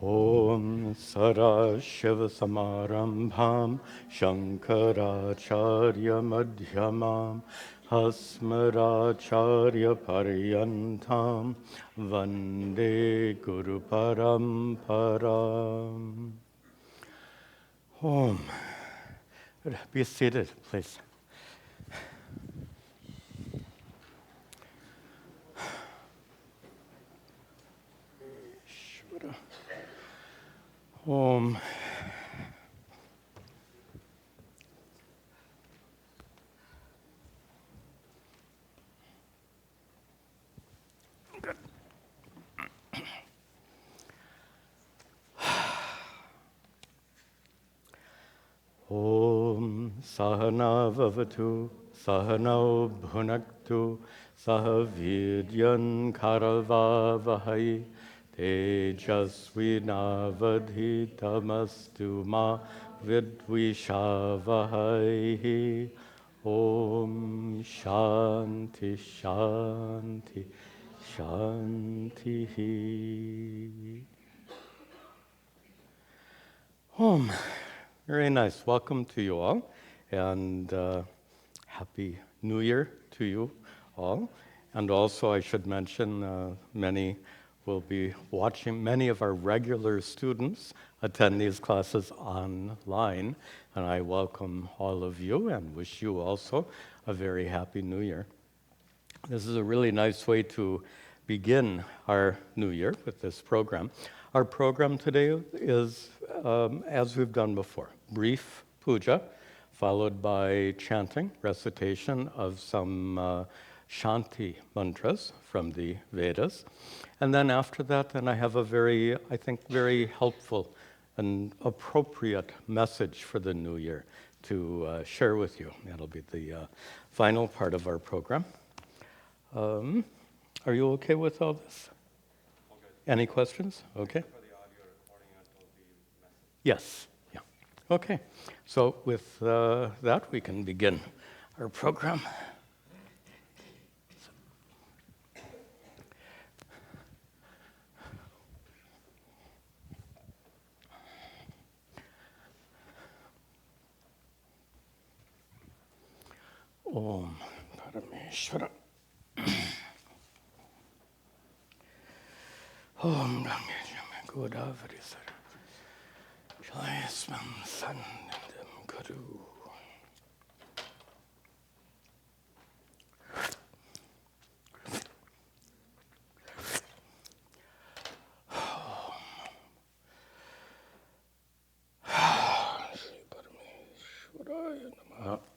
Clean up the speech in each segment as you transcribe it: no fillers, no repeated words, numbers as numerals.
Om Sarashiva Samarambham Shankaracharya Madhyamam Hasmaracharya Paryantam Vande Guru Paramparam. Om. Be seated, please. Om. Good. Om Sahana Vavatu Sahano Bhunaktu Sahavidyan Karavavahai Tejasvinavadhitamastu ma vidvishavahai. Om Shanti Shanti Shanti. Om. Very nice. Welcome to you all, and Happy New Year to you all. And also, I should mention, many will be watching. Many of our regular students attend these classes online, and I welcome all of you and wish you also a very Happy New Year. This is a really nice way to begin our new year with this program. Our program today is, as we've done before, brief puja, followed by chanting, recitation of some Shanti mantras from the Vedas. And then after that, then I have a very, I think, very helpful and appropriate message for the new year to share with you. That'll be the final part of our program. Are you okay with all this? Okay. Any questions? Okay. For the audio recording, it will be message. Yes. Yeah. Okay. So with that, we can begin our program. Om Parameshvara. Om Ramya Godavari Sara Shayasman Sandam Guru.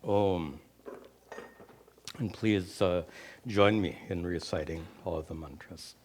Om. And please join me in reciting all of the mantras.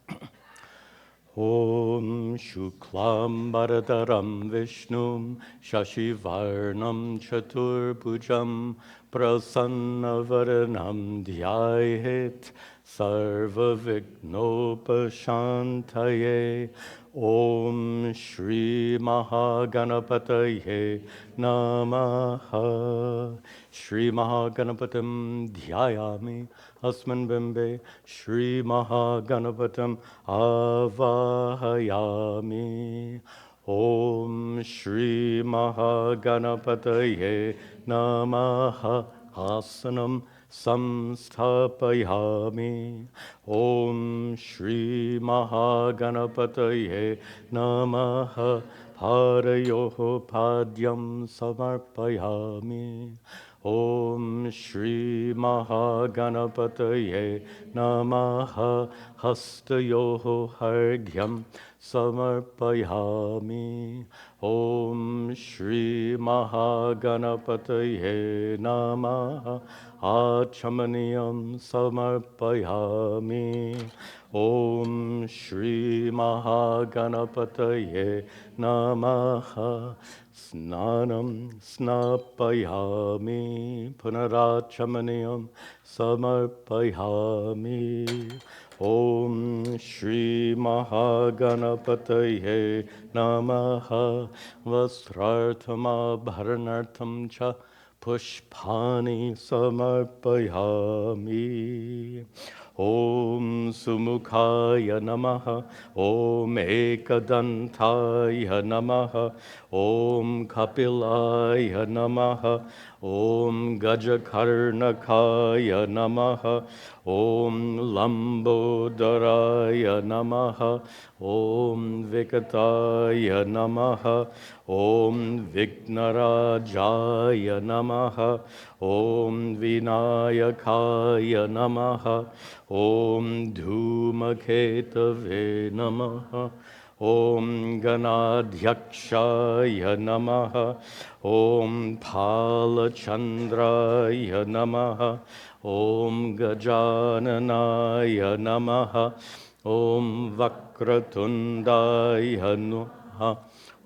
Om Shuklam Bharadaram Vishnum Shashivarnam Chaturbhujam Prasannavaranam Dhyayet Sarva Vignopashantaye. Om Shri Mahaganapataye Namaha. Shri Mahaganapatam Dhyayami Asman Bimbe Shri Mahaganapatam Avahayami. Om Shri Mahaganapataye Namaha. Asanam Samsthapayami. Om Shri Mahaganapataye Namaha. Parayoho Padyam Samarpayami. Om Shri Mahaganapataye Namaha. Hastayoho Hargyam Samarpayami. Om Shri Mahaganapataye Namaha. Achamaniyam Samarpayami. Om Shri Mahaganapataye Namaha. Snanam snapayami. Punarachamaniyam samarpayami. Om Shri Mahaganapataye Namaha. Vastrarthama bharanartham cha Pushpani samarpayami. Om Sumukhaya Namaha. Om Ekadantaya Namaha. Om Kapilaya Namaha. Om Gajakarnakaya Namaha. Om Lambodharaya Namaha. Om Vikataya Namaha. Om Vignarajaya Namaha. Om Vinayakaya Namaha. Om Dhumaketave Namaha. Om Ganadhyakshaya Namaha. Om Palachandraya Namaha. Om Gajananaya Namaha. Om Vakratundaya Namaha.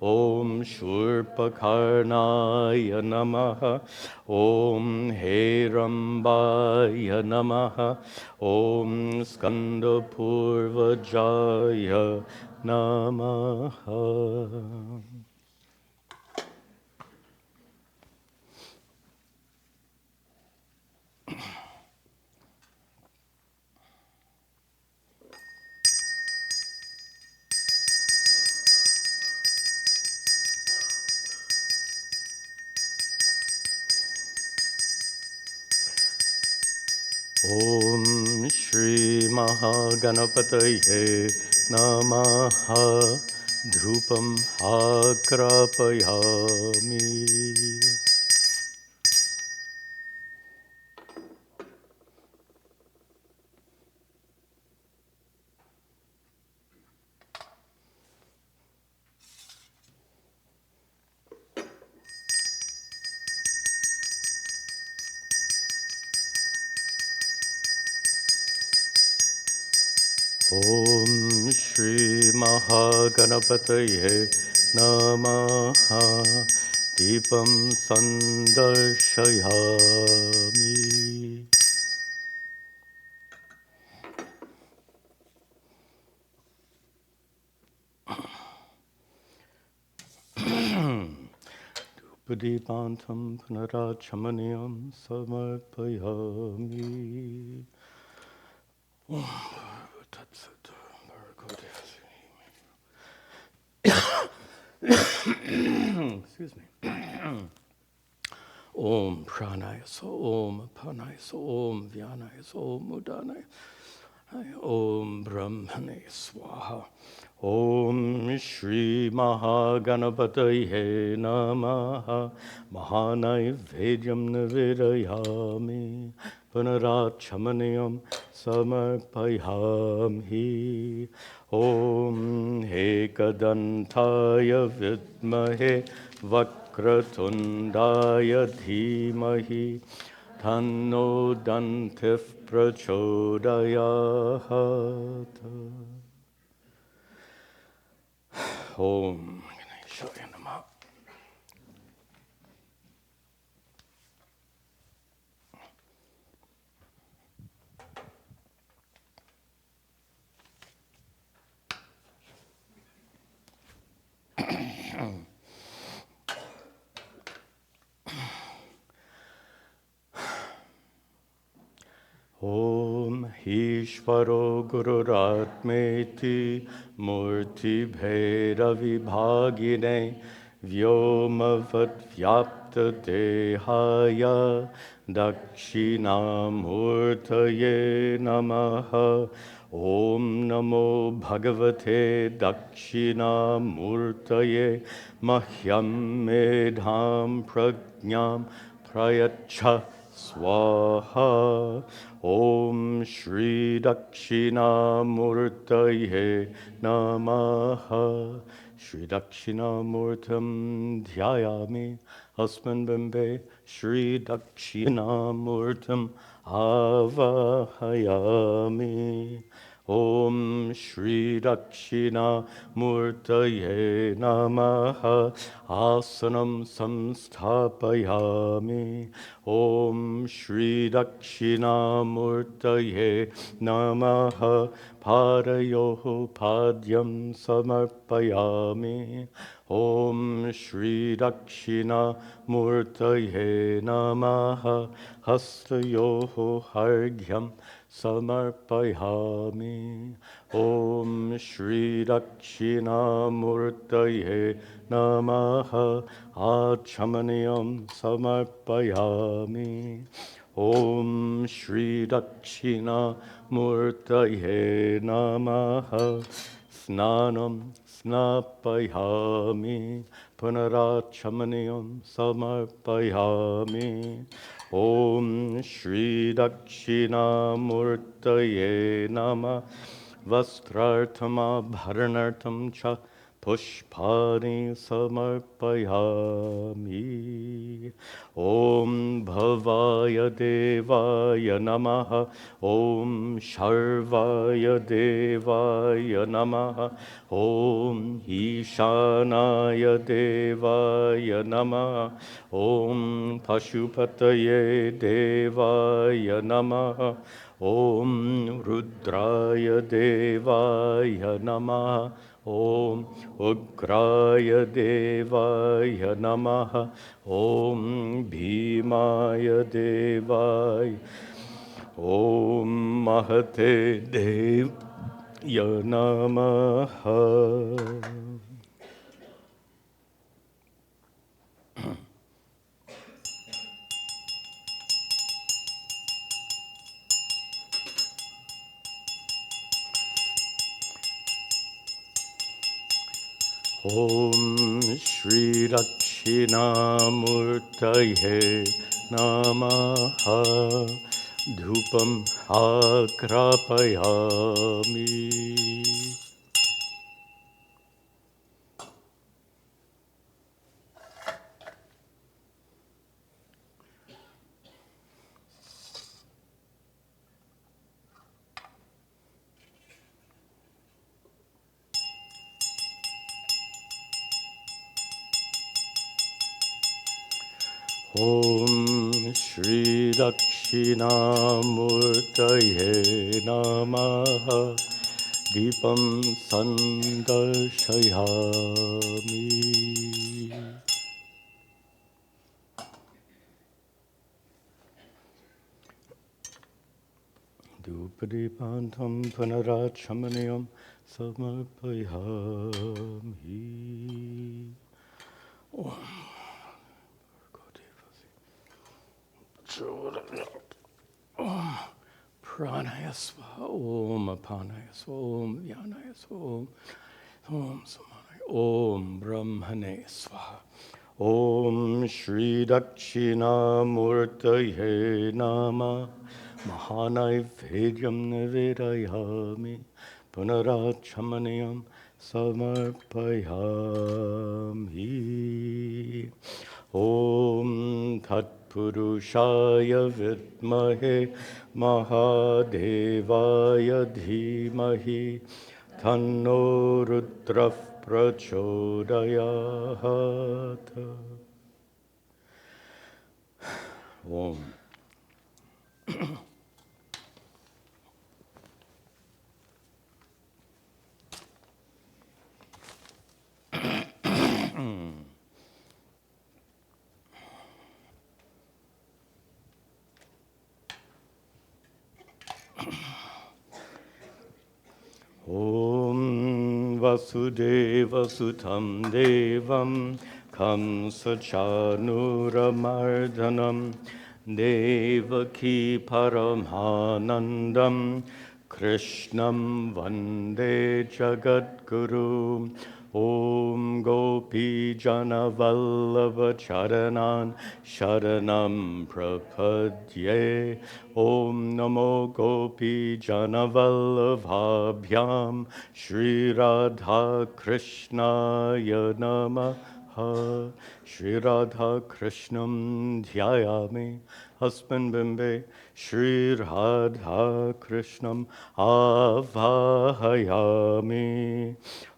Om Shurpakarnaya Namaha. Om Herambaya Namaha. Om Skandapurvajaya Namaha. Om Shri Mahaganapataye Namaha. Drupam Hakrapayami. Om Shri Mahaganapataye Namaha. Deepam Sandarshayami. Pudipantam Punarachamaniyam Samarpayami. Tatsat Excuse me. Om Pranaya So Om Panaya So Om Vyanaya So Om Udanaya Om Brahmane Swaha. Om Shri Mahaganapataye Namaha. Mahanaya Vedyam Navirayami. Punarachamanayam Samarpayami. Om Ekadantaya Vidmahe Vakratundaya Dhimahi. Tanno Dantif Prachodayat. Om Ganeshaya Namaha. Om Ishvaro Gururatmeti Murti Bheda Vibhagine Vyomavat Vyapta Dehaya Dakshinamurtaye Namaha. Om Namo Bhagavate Dakshinamurtaye Mahyam Medham Prajnam Prayacha Swaha. Om Shri Dakshinamurtaye Namaha. Shri Dakshinamurtam Dhyayami Asman Bimbe. Shri Dakshinamurtam Avahayami. Om Shri Dakshina Murtaye Namaha. Asanam Samsthapayami. Om Shri Dakshina Murtaye Namaha. Parayoho Padyam Samarpayami. Om Shri Dakshina Murtaye Namaha. Hastayoho Hargyam samarpayami. Om Shri Dakshinamurtaye Namaha Achamaniyam samarpayami. Om Shri Dakshinamurtaye Namaha Snanam Snapayami Punarachamaniyam Samarpayami. Om Shri Dakshinamurtaye Nama Vastrartama Bharanartam Cha Pushpani Samarpayami. Om Bhavaya Devaya Namaha. Om Sharvaya Devaya Namaha. Om Ishanaya Devaya Namaha. Om Pashupataye Devaya Namaha. Om Rudraya Devaya Namaha. Om Ugraya Devaya Namaha. Om Bhimaya Devaya. Om Mahate Devaya Namaha. Om Shri Dakshinamurtaye Namaha. Dhupam Akrapayami. Om Shri Dakshinamurtaye Namaha. Deepam Sandarshayami. Dupadipantam Panarachamanayam Samarpayami. Om Pranaya Swaha. Om Apanaya Swaha. Om Yanaya Swaha. Om Samanaya. Om Brahmane Swaha. Om Shri Dakshinamurtaye Nama Mahanai Vedyam Nivedayami Punarachamanayam Samarpayami. Om Tat Purushaya Vidmahe Mahadevaya Dhimahi Tanno Rudra Prachodayat. Om. Om Vasudeva Sutam Devam Kamsachanuramardanam Devaki Paramhanandam Krishnam Vande Jagadguru. Om Gopi Jana Vallabha Charanan Sharanam Prapadye. Om Namo Gopi Jana Vallabhabhyam Shri Radha Krishnaya Namaha. Shri Radha Krishnam Dhyayami Hasban Bimbe. Shri Radha Krishnam Avahayami.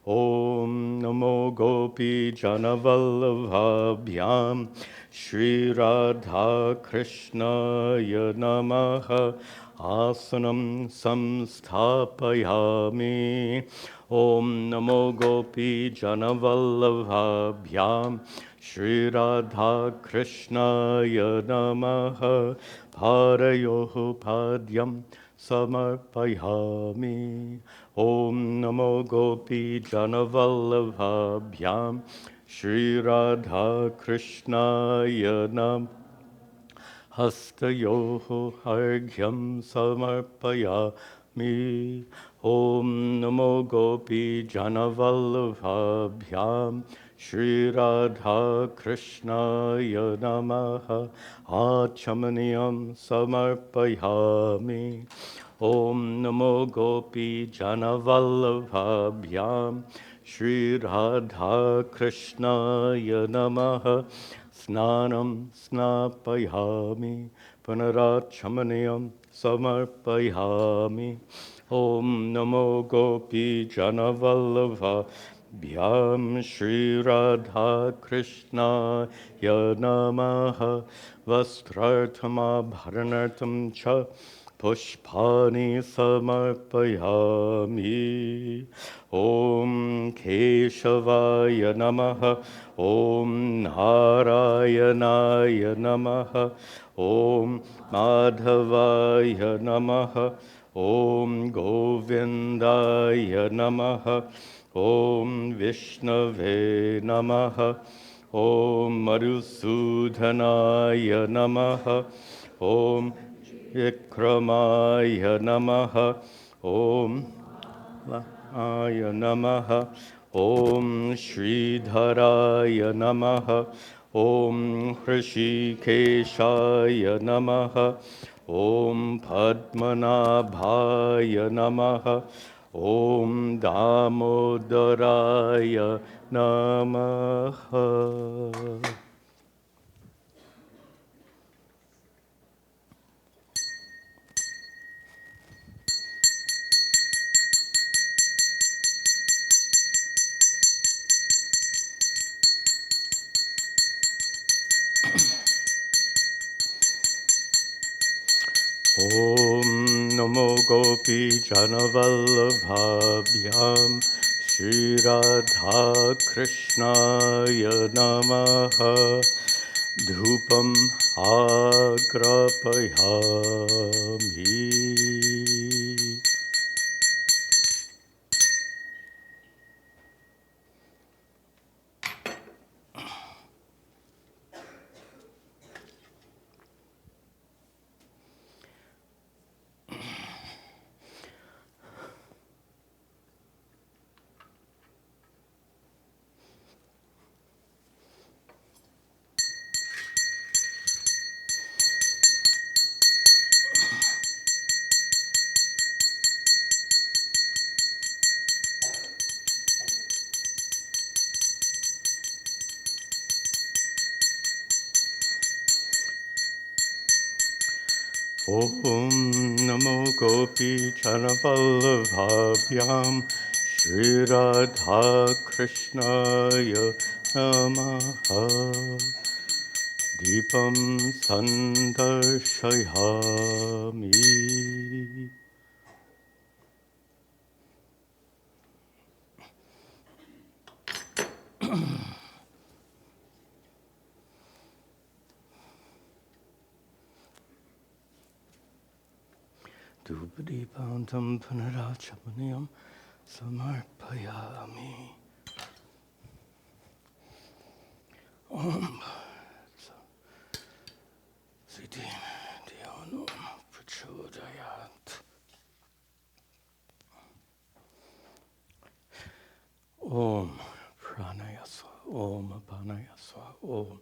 Om Namo Gopi Jana Vallabhabhyam Shri Radha Krishnaya Namaha. Asanam samsthapayami. Om Namo Gopi Jana Vallabhabhyam Shri Radha Krishnaya Namaha. Parayoho Padyam samarpayami. Om Namo Gopi Janavallabhabhyam Shri Radha Krishnaya Nam Hastayoho Arghyam Samarpayami. Om Namo Gopi Janavallabhabhyam Shri Radha Krishnaya Namaha Achamaniyam Samarpayami. Om Namo Gopi Janavallabhabhyam Shri Radha Krishnaya Namaha Snanam Snapayami Panarachamanayam Samarpayami. Om Namo Gopi Janavallabha Bhyam Shri Radha Krishna Yanamaha Vastrarthama Bharanartham Cha Pushpani Samarpayami. Om Keshavaya Namaha. Om Narayanaya Namaha. Om Madhavaya Namaha. Om Govindaya Namaha. Om Vishnave Namaha. Om Madhusudhanaya Namaha. Om Vikramaya Namaha. Om Aya Namaha. Om Sridharaya Namaha. Om Hrishikeshaya Namaha. Om Padmanabhaya Namaha. Om Damodaraya Namaha. Om Namo Gopi Janavallabhabhyam Shri Radha Krishnaya Namaha Dhupam Agrapayami. Om Namo Gopi Janavallabhabhyam Shri Radha Krishnaya Namaha Deepam Sandarshayami. Dubadipantam Panarachamaniyam Samarpayami. Om Siddhi Dhyanam Prachodayat. Om Pranaya Swaha. Om Apanaya Swaha. Om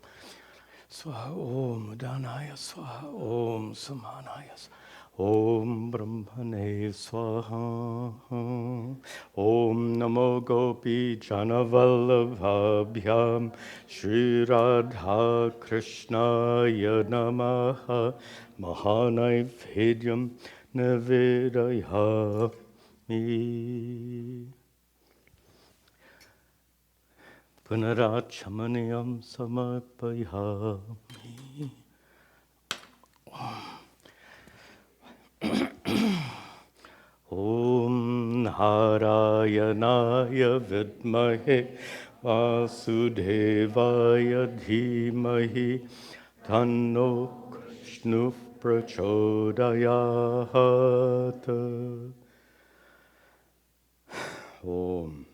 Swaha. Om Danaya Swaha. Om Samanaya Swaha. Om Brahmane Swaha. Om Namo Gopi Janavallabhabhyam Shri Radha Krishnaya Namaha Mahanaivedhyam Navedayami. Punarachamaniyam Samarpayami. Om Narayanaya Vidmahe Vasudevaya Dhimahi Tanno Krishna prachodayat. Om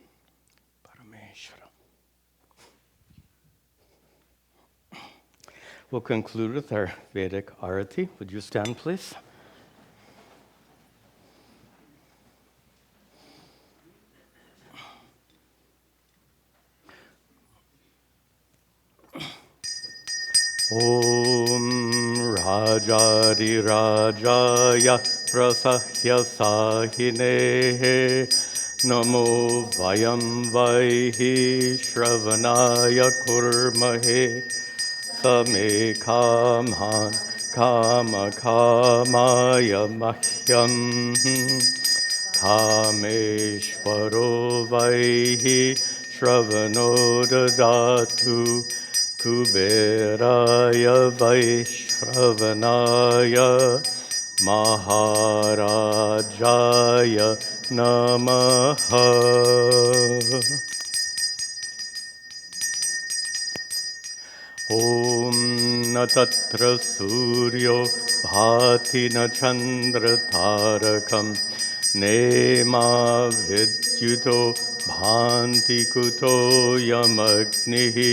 Parameshwara. We'll conclude with our Vedic Arati. Would you stand, please? Om Rajari Rajaya Prasahya Sahine Namo Vayam Vaihi Shravanaya Kurmahe Same Kamhan Kama Kamaya Mahyam Kameshvaro Vaihi Shravano Dadatu Kuberaya Vaishravanaya Maharajaya Namaha. Om na tatra suryo bhati na chandra tarakam nema vidyuto bhanti kuto yamagnihi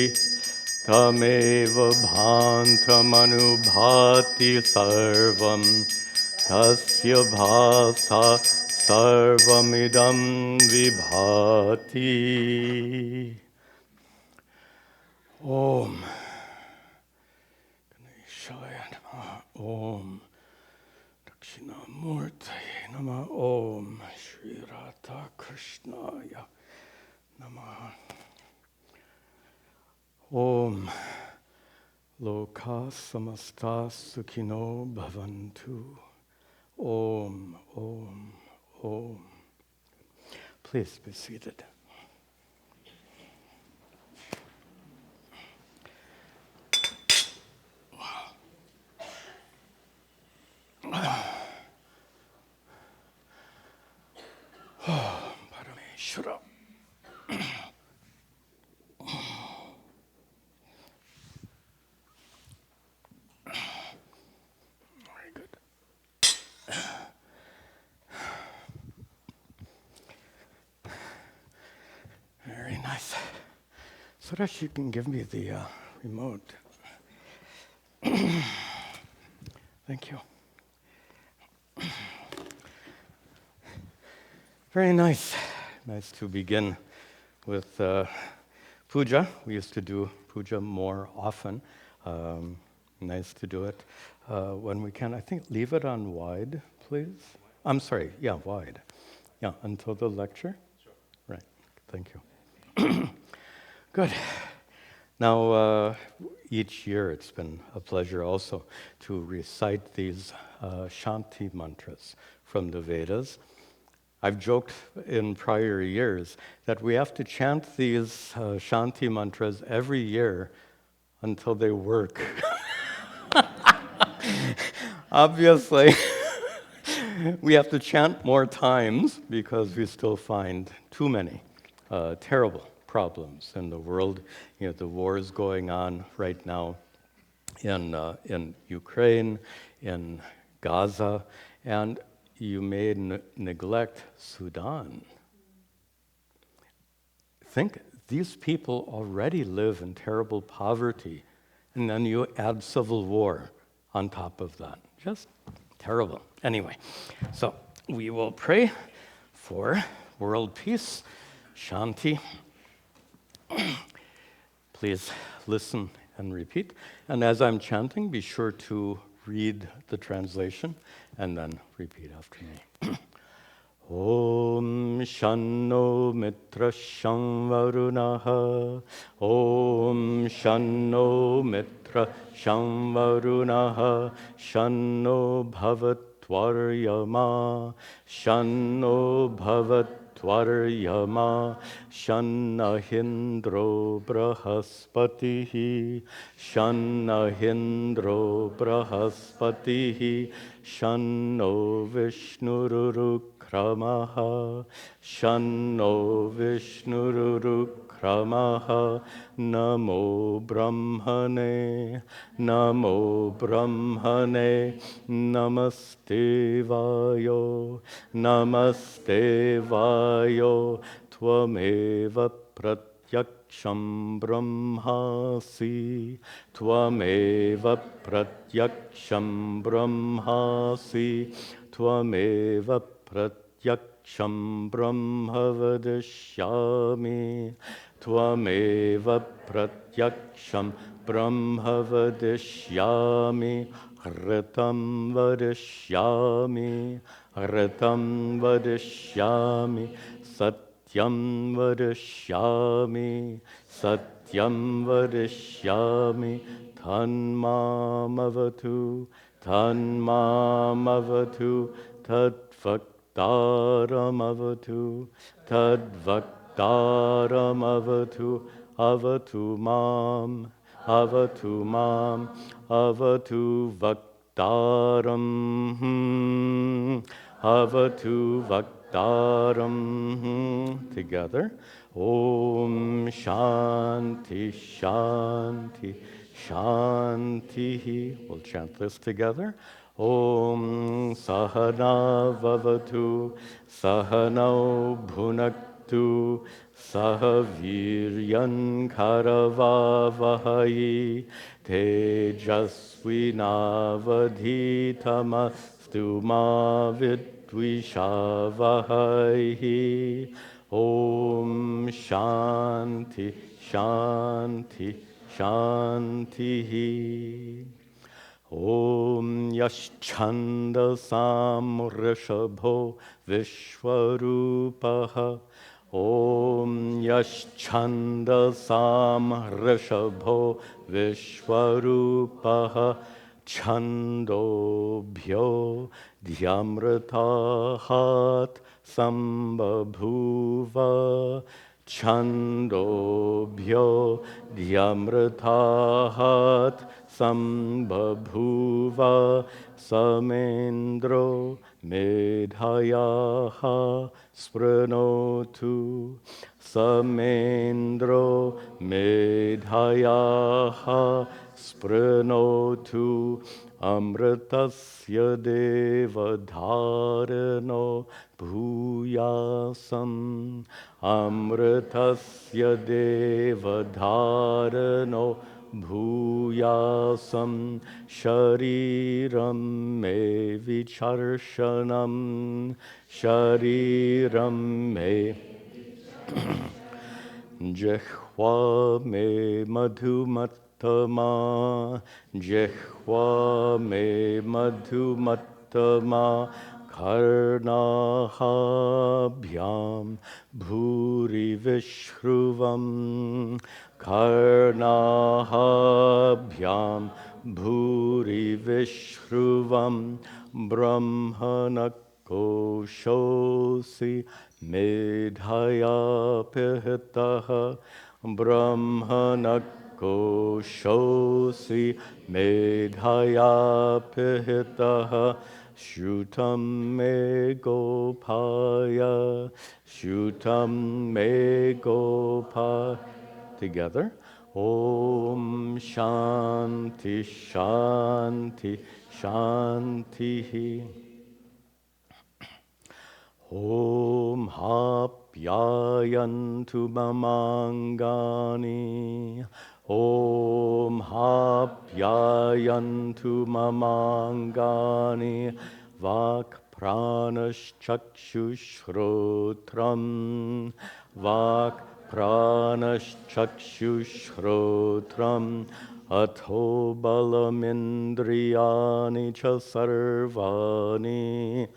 tameva bhantamanubhati sarvam tasya bhasa sarvamidam vibhati. Om Ganeshaya Namaha. Om Dakshinamurtaye Namaha. Om Shri Radha Krishnaya Namaha. Om Loka Samasta Sukhino Bhavantu. Om, Om, Om. Please be seated. Parameshwara. Very good. Very nice. Suresh, you can give me the remote. Thank you. Very nice. Nice to begin with puja. We used to do puja more often. Nice to do it when we can. I think leave it on wide, please. I'm sorry. Yeah, wide. Yeah, until the lecture. Sure. Right. Thank you. Good. Now, each year it's been a pleasure also to recite these Shanti mantras from the Vedas. I've joked in prior years that we have to chant these Shanti mantras every year until they work. Obviously, we have to chant more times because we still find too many terrible problems in the world. You know, the wars going on right now in Ukraine, in Gaza, and you may neglect Sudan. Think, these people already live in terrible poverty, and then you add civil war on top of that. Just terrible. Anyway, so we will pray for world peace, Shanti. Please listen and repeat. And as I'm chanting, be sure to read the translation and then repeat after me. Om Shanno Mitra Sham Varunaha. Om Shanno Mitra Sham Varunaha. Shanno Bhavat Varyama. Shanno Bhavat Tvaryama Shannahindro Brahaspatihi Shannahindro Brahaspatihi Shanno Vishnurukramaha Shanno Vishnurukramaha Namo Brahmane Namo Brahmane Namaste Vayo Namaste Vayo Tvameva Pratyaksham Brahmasi Tvameva Pratyaksham Brahmasi Tvameva Pratyaksham Brahma Vadishyami Tvameva Pratyaksham Brahma Vadishyami Hritam Vadishyami Hritam Vadishyami Satyam Vadishyami Satyam Vadishyami Tanmamavatu Tanmamavatu Tadvaktaramavatu Tadvaktaramavatu Avatu Mam Avatu Mam Avatu Vaktaram Avatu Vaktaram. Together. Om Shanti Shanti Shanti. We'll chant this together. Om Sahana Vavatu Sahano Bhunaktu Sahaviryan Karavavahai Tejasvinavadhitamastu ma vidvishavahai. Om Shanti Shanti Shanti. Om Yaschandasam Rishabho Vishwarupaha Om Yaschandasam Rishabho Vishwarupaha Chandobhyo Dhyamratahat Sambabhuva Chandobhyo Dhyamratahat Sambabhuva Samendro Medhayaha Spranotu Samendro Medhayaha Spranotu Amritasya Devadharano Bhuyasam Amritasya Devadharano Bhuyasam Shariram Me Vicharshanam Shariram Me Jehwa Me Madhumattama Jehwa Me Madhumattama Karnahabhyam Bhuri Vishruvam Karnahabhyam Bhuri Vishruvam Brahmanakoshosi Medhaya Pihitaha Brahmanakoshosi Medhaya Pihitaha Shrutam Me Gopaya Shrutam Me Gopaya. Together. Om Shanti Shanti Shanti. Om Hapyayantu Mamangani Om Hapyayantu Mamangani Vak Pranashchakshushrotram Vak Pranashchakshushrotram Atho balamindriyani cha sarvani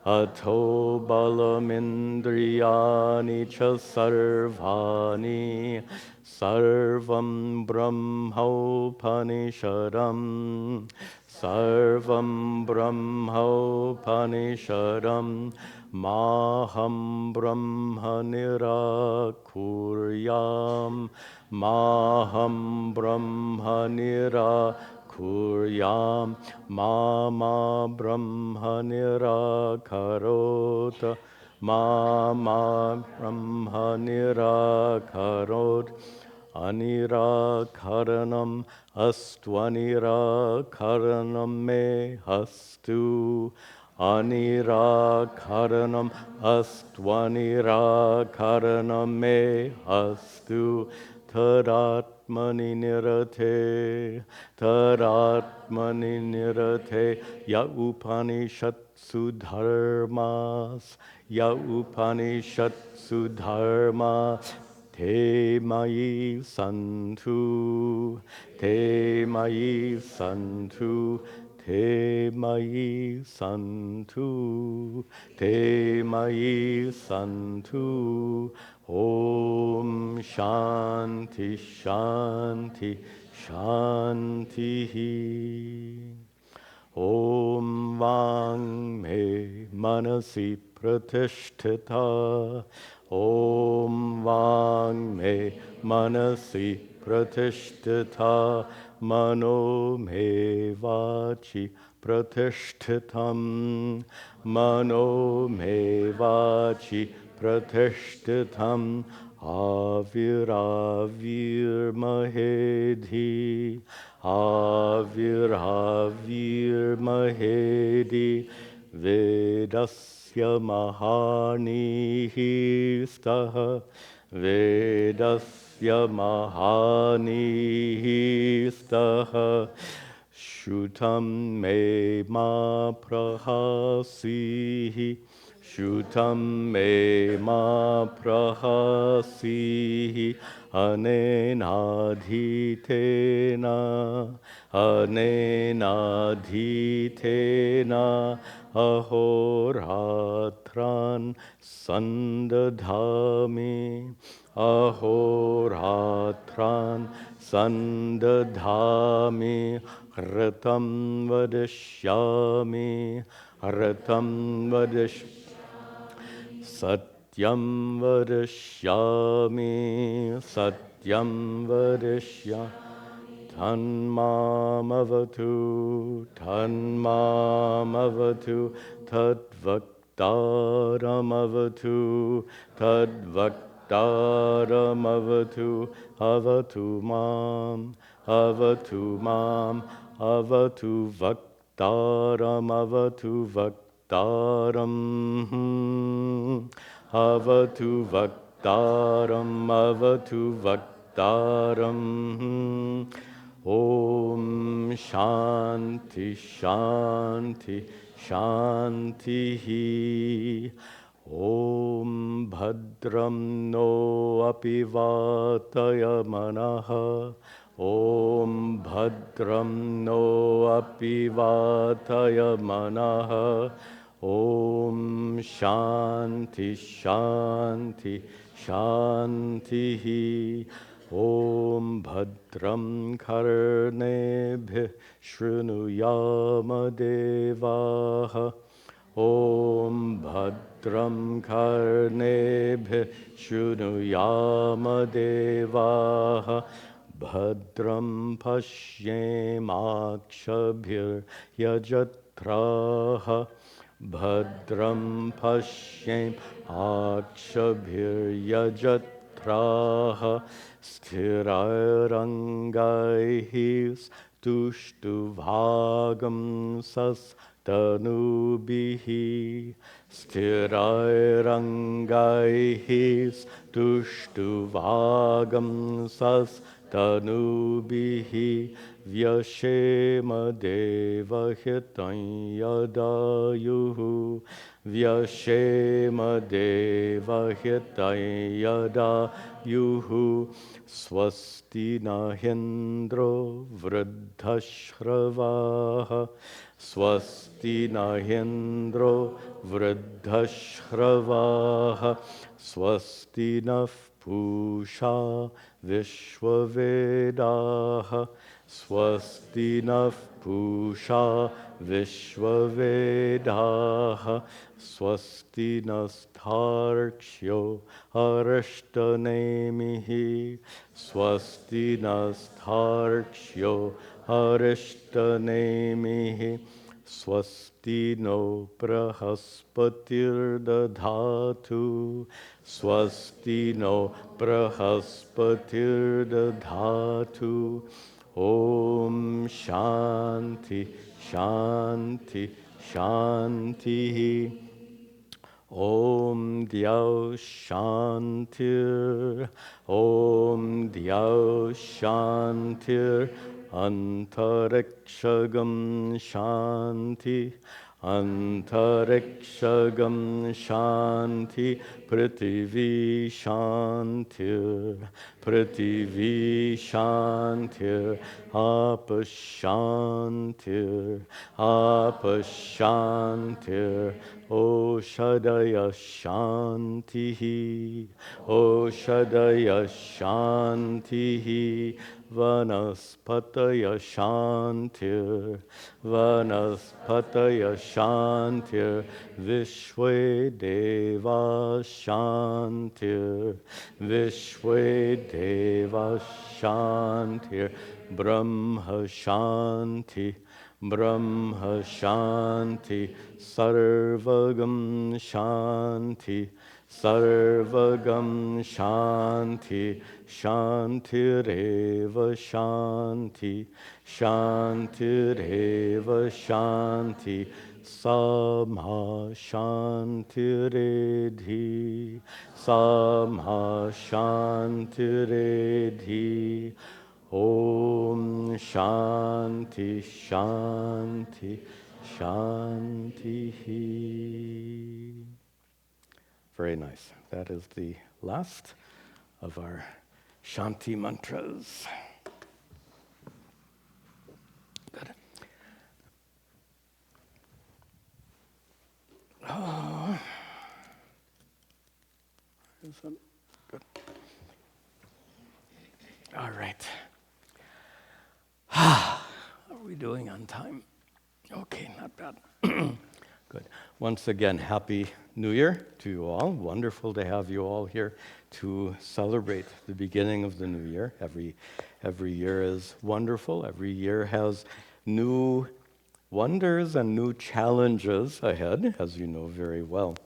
Atho balamindriyani cha sarvani Sarvam Brahmopanishadam Sarvam Brahmopanishadam Maham Brahma Nirakuryam, Maham Brahma Nirakuryam, Mama Brahma Nirakarota, Mama Brahma Nirakarot, Anirakaranam Astvanirakaranam me hastu, Anirakaranam Astvanirakaranam me hastu, Tadatmani nirate, Tadatmani nirate, Ya Upanishatsu dharmas, Ya Upanishatsu dharmas, Te mayi santu, te mayi santu, te mayi santu, te mayi santu. Om Shanti Shanti Shanti. Om Vang Me Manasi Pratishtita. Om Vang Me Manasi Pratishtita. Mano Me Vachi Pratishtitam. Mano Me Vachi Pratishtitam. Avir Mahedhi. Avir Mahedi, Vedasya Mahanihi Staha, Vedasya Mahanihi Staha, Shutam Me Ma Prahasihi, Shutam Me Ma Prahasihi, Anenadhitena, Anenadhitena, Ahoratran Sandadhami, Ahoratran Sandadhami, Ratam Vadishyami, Ratam Vadishyami, Satyam vadishyami, Satyam vadishyami, Tanmamavatu, Tanmamavatu, Tadvaktaramavatu, Tadvaktaramavatu, Avatu mam, Avatu mam, Avatu Vaktaram, Avatu Vaktaram, Avatu Vaktaram, Avatu Vaktaram. Om Shanti Shanti Shanti. Om Bhadram no apivataya manaha. Om Bhadram no apivataya manaha. Om Shanti Shanti Shanti. Om Bhadram Karnebhih Shrunuyama Devaha. Om Bhadram Karnebhih Shrunuyama Devaha. Bhadram Pashyem Akshabhir Yajatraha. Bhadram Pashyem Akshabhir Yajatraha. Sthirarangaihi Tuštuvagam Sastanubihi. Sthirarangaihi Tuštuvagam Sastanubihi. Vyashema Devahitam Yadayuhu. Vyashema Devahitam Yadayuhu. Swasti Nahendro Vruddhashravaha. Swasti na Indro Vriddhashravaha. Swasti na Pusha Vishwavedaha. Swasti na Pusha Vishwavedaha. Swasti nastarksyo arishtanemihi. Swasti nastarksyo arishtanemihi. Swasti no prahaspatir dadhatu. Swasti no prahaspatir dadhatu. Om Shanti, Shanti, Shanti. Om Dhyau Shantir, Om Dhyau Shantir, Antarikshagam Shanti, Antarikshagam Shanti, Prithvi Shantir, Prithvi Shantir, Apashantir, Apashantir, Oshadaya Shantihi, Oshadaya Shantihi, Vanaspataya Shantir, Vanaspataya Shantir, Vishwe Deva Shantir, Vishwe Deva Shantir, Brahma Shanti, Brahma Shanti, Sarvagam Shanti, Sarvagam Shanti, Shantireva Shanti, Shantireva Shanti, Samha Shantiredhi, Samha Shantiredhi. Om Shanti, Shanti, Shanti. Very nice. That is the last of our Shanti mantras. Good. Oh. Is that good? All right. Are we doing on time? Okay, not bad. Good. Once again, Happy New Year to you all. Wonderful to have you all here to celebrate the beginning of the new year. Every year is wonderful. Every year has new wonders and new challenges ahead, as you know very well.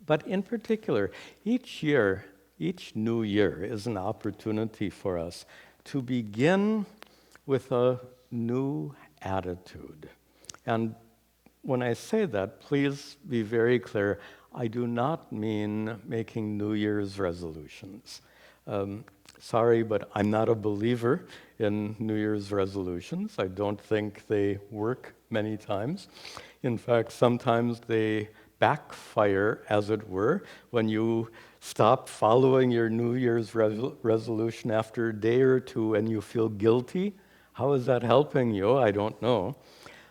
But in particular, each year, each new year is an opportunity for us to begin with a new attitude. And when I say that, please be very clear, I do not mean making New Year's resolutions. Sorry, but I'm not a believer in New Year's resolutions. I don't think they work many times. In fact, sometimes they backfire, as it were, when you stop following your New Year's resolution after a day or two and you feel guilty. How is that helping you? I don't know.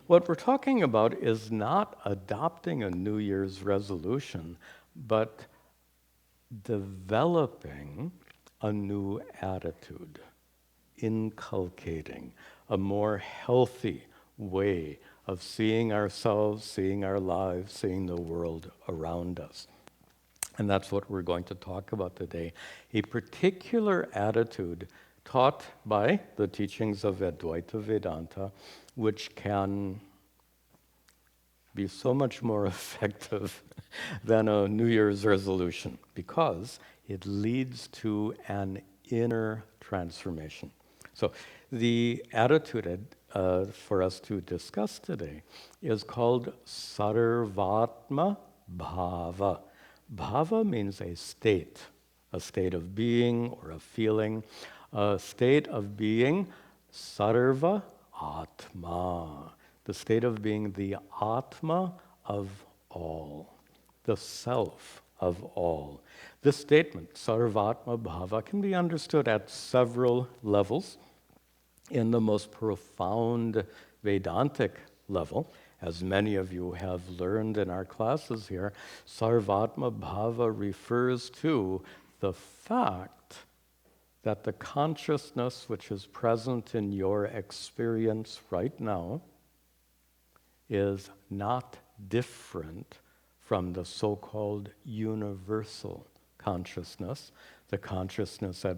What we're talking about is not adopting a New Year's resolution, but developing a new attitude, inculcating a more healthy way of seeing ourselves, seeing our lives, seeing the world around us. And that's what we're going to talk about today. A particular attitude taught by the teachings of Advaita Vedanta, which can be so much more effective than a New Year's resolution, because it leads to an inner transformation. So the attitude for us to discuss today is called Sarvatma Bhava. Bhava means a state of being or a feeling, a state of being, Sarva Atma, the state of being the Atma of all, the self of all. This statement, Sarvatma Bhava, can be understood at several levels. In the most profound Vedantic level. As many of you have learned in our classes here, Sarvatma Bhava refers to the fact that the consciousness which is present in your experience right now is not different from the so-called universal consciousness, the consciousness that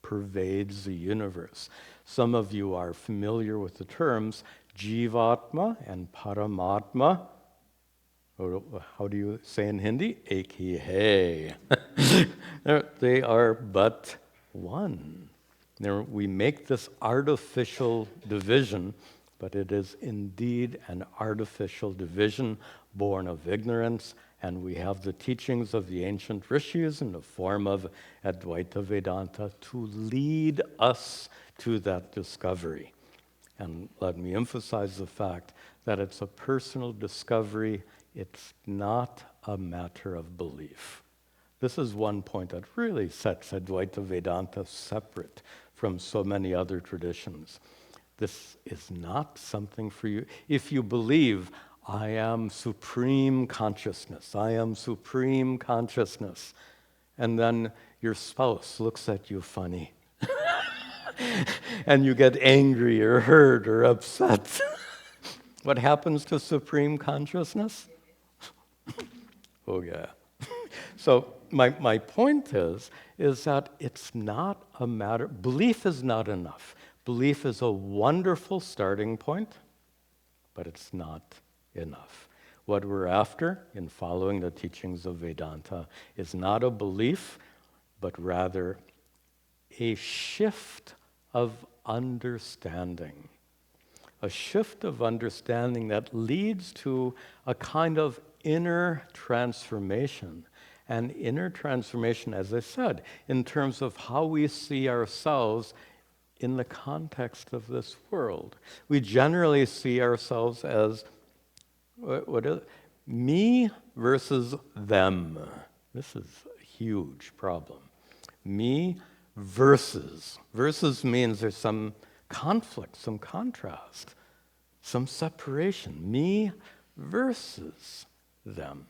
pervades the universe. Some of you are familiar with the terms Jivatma and Paramatma. Or how do you say in Hindi? Ek hi hai. They are but one. We make this artificial division, but it is indeed an artificial division born of ignorance, and we have the teachings of the ancient rishis in the form of Advaita Vedanta to lead us to that discovery. And let me emphasize the fact that it's a personal discovery. It's not a matter of belief. This is one point that really sets Advaita Vedanta separate from so many other traditions. This is not something for you. If you believe, I am supreme consciousness, I am supreme consciousness, and then your spouse looks at you funny, and you get angry or hurt or upset. What happens to supreme consciousness? Oh yeah. So my point is that it's not a matter, belief is not enough. Belief is a wonderful starting point, but it's not enough. What we're after in following the teachings of Vedanta is not a belief, but rather a shift of understanding. A shift of understanding that leads to a kind of inner transformation. And inner transformation, as I said, in terms of how we see ourselves in the context of this world. We generally see ourselves as, what is it? Me versus them. This is a huge problem. Me versus. Versus means there's some conflict, some contrast, some separation. Me versus them.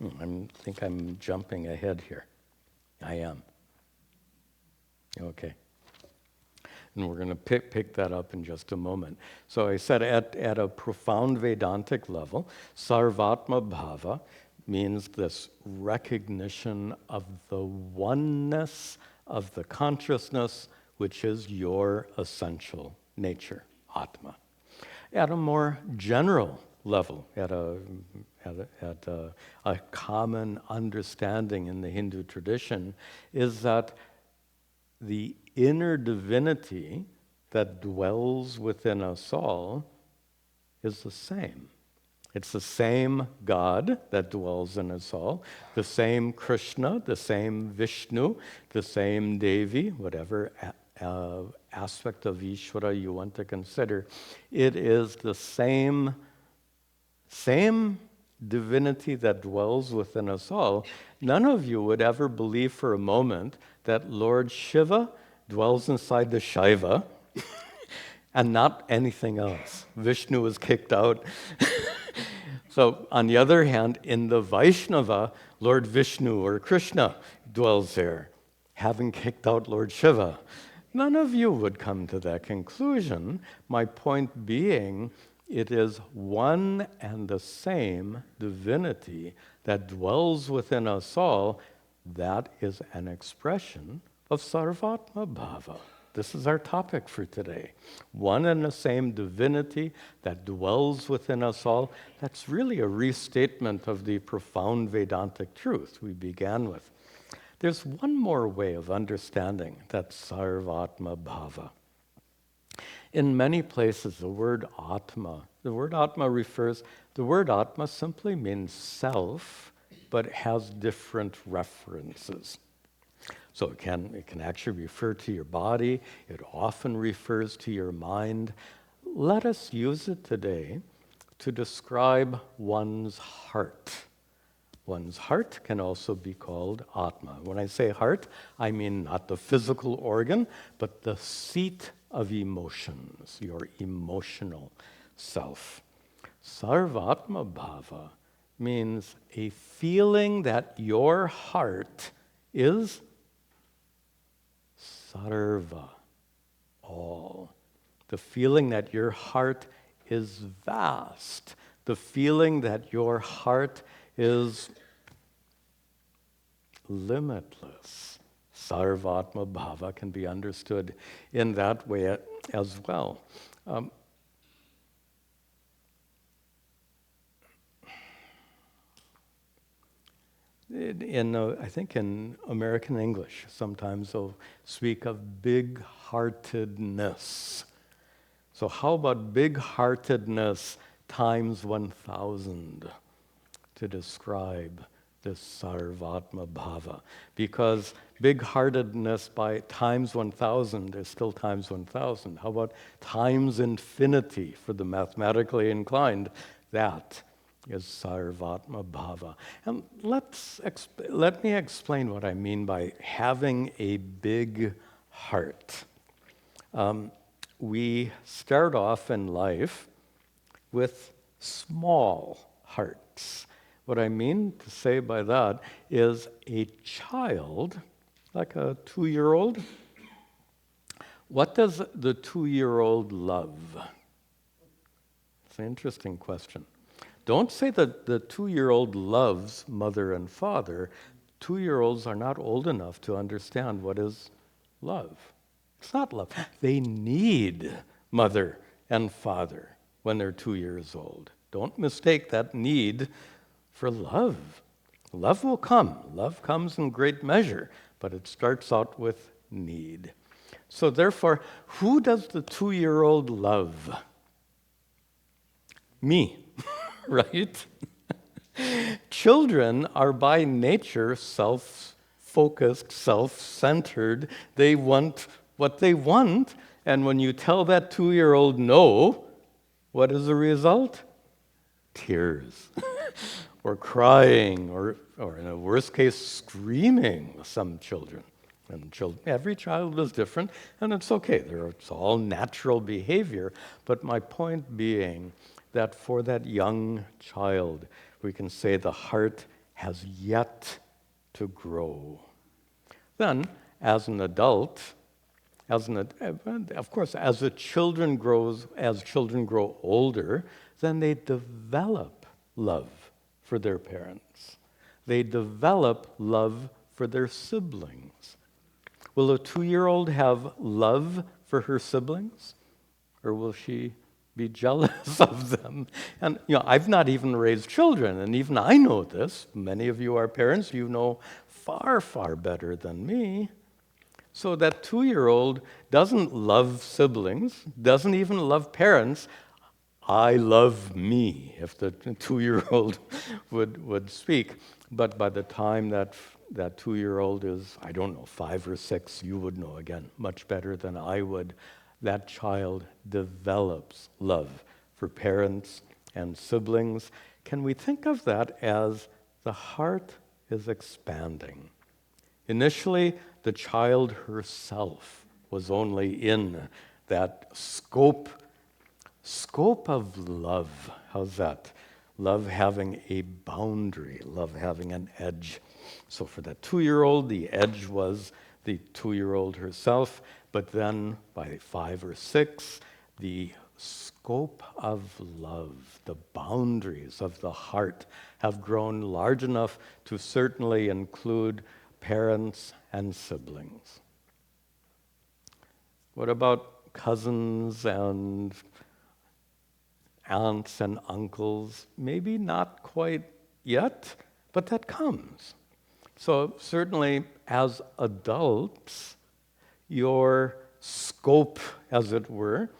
I think I'm jumping ahead here. I am. Okay. And we're going to pick that up in just a moment. So I said at a profound Vedantic level, Sarvatma Bhava means this recognition of the oneness of the consciousness, which is your essential nature, Atma. At a more general level, at a common understanding in the Hindu tradition, is that the inner divinity that dwells within us all is the same. It's the same God that dwells in us all, the same Krishna, the same Vishnu, the same Devi, whatever aspect of Ishvara you want to consider. It is the same divinity that dwells within us all. None of you would ever believe for a moment that Lord Shiva dwells inside the Shaiva and not anything else. Vishnu was kicked out. So, on the other hand, in the Vaishnava, Lord Vishnu or Krishna dwells there, having kicked out Lord Shiva. None of you would come to that conclusion. My point being, it is one and the same divinity that dwells within us all. That is an expression of Sarvatma Bhava. This is our topic for today. One and the same divinity that dwells within us all. That's really a restatement of the profound Vedantic truth we began with. There's one more way of understanding that Sarvatma Bhava. In many places, the word Atma simply means self, but it has different references. So it can actually refer to your body. It often refers to your mind. Let us use it today to describe one's heart. One's heart can also be called Atma. When I say heart, I mean not the physical organ, but the seat of emotions, your emotional self. Sarvatma bhava means a feeling that your heart is sarva, all. The feeling that your heart is vast. The feeling that your heart is limitless. Sarvatma bhava can be understood in that way as well. I think in American English, sometimes they'll speak of big-heartedness. So how about big-heartedness times 1,000 to describe this sarvatma bhava? Because big-heartedness by times 1,000 is still times 1,000. How about times infinity for the mathematically inclined? That is sarvatma bhava. And let me explain what I mean by having a big heart. We start off in life with small hearts. What I mean to say by that is a child, like a 2-year-old, what does the 2-year-old love? It's an interesting question. Don't say that the 2-year-old loves mother and father. 2-year-olds are not old enough to understand what is love. It's not love. They need mother and father when they're 2 years old. Don't mistake that need for love. Love will come. Love comes in great measure, but it starts out with need. So therefore, who does the 2-year-old love? Me. Right? Children are by nature self-focused, self-centered. They want what they want, and when you tell that 2-year-old no, what is the result? Tears, or crying, or in a worst case, screaming, some children. And every child is different, and it's okay. It's all natural behavior, but my point being that for that young child, we can say the heart has yet to grow. Then, as an adult, of course, as children grow older, then they develop love for their parents. They develop love for their siblings. Will a 2-year-old have love for her siblings? Or will she be jealous of them? And I've not even raised children, and even I know this. Many of you are parents, you know far, far better than me. So that 2-year-old doesn't love siblings, doesn't even love parents. I love me, if the 2-year-old would speak. But by the time that 2-year-old is, I don't know, 5 or 6, you would know again, much better than I would. That child develops love for parents and siblings. Can we think of that as the heart is expanding? Initially, the child herself was only in that scope of love. How's that? Love having a boundary, love having an edge. So for that 2-year-old, the edge was the 2-year-old herself, but then by 5 or 6, the scope of love, the boundaries of the heart have grown large enough to certainly include parents and siblings. What about cousins and aunts and uncles? Maybe not quite yet, but that comes. So certainly as adults, your scope, as it were,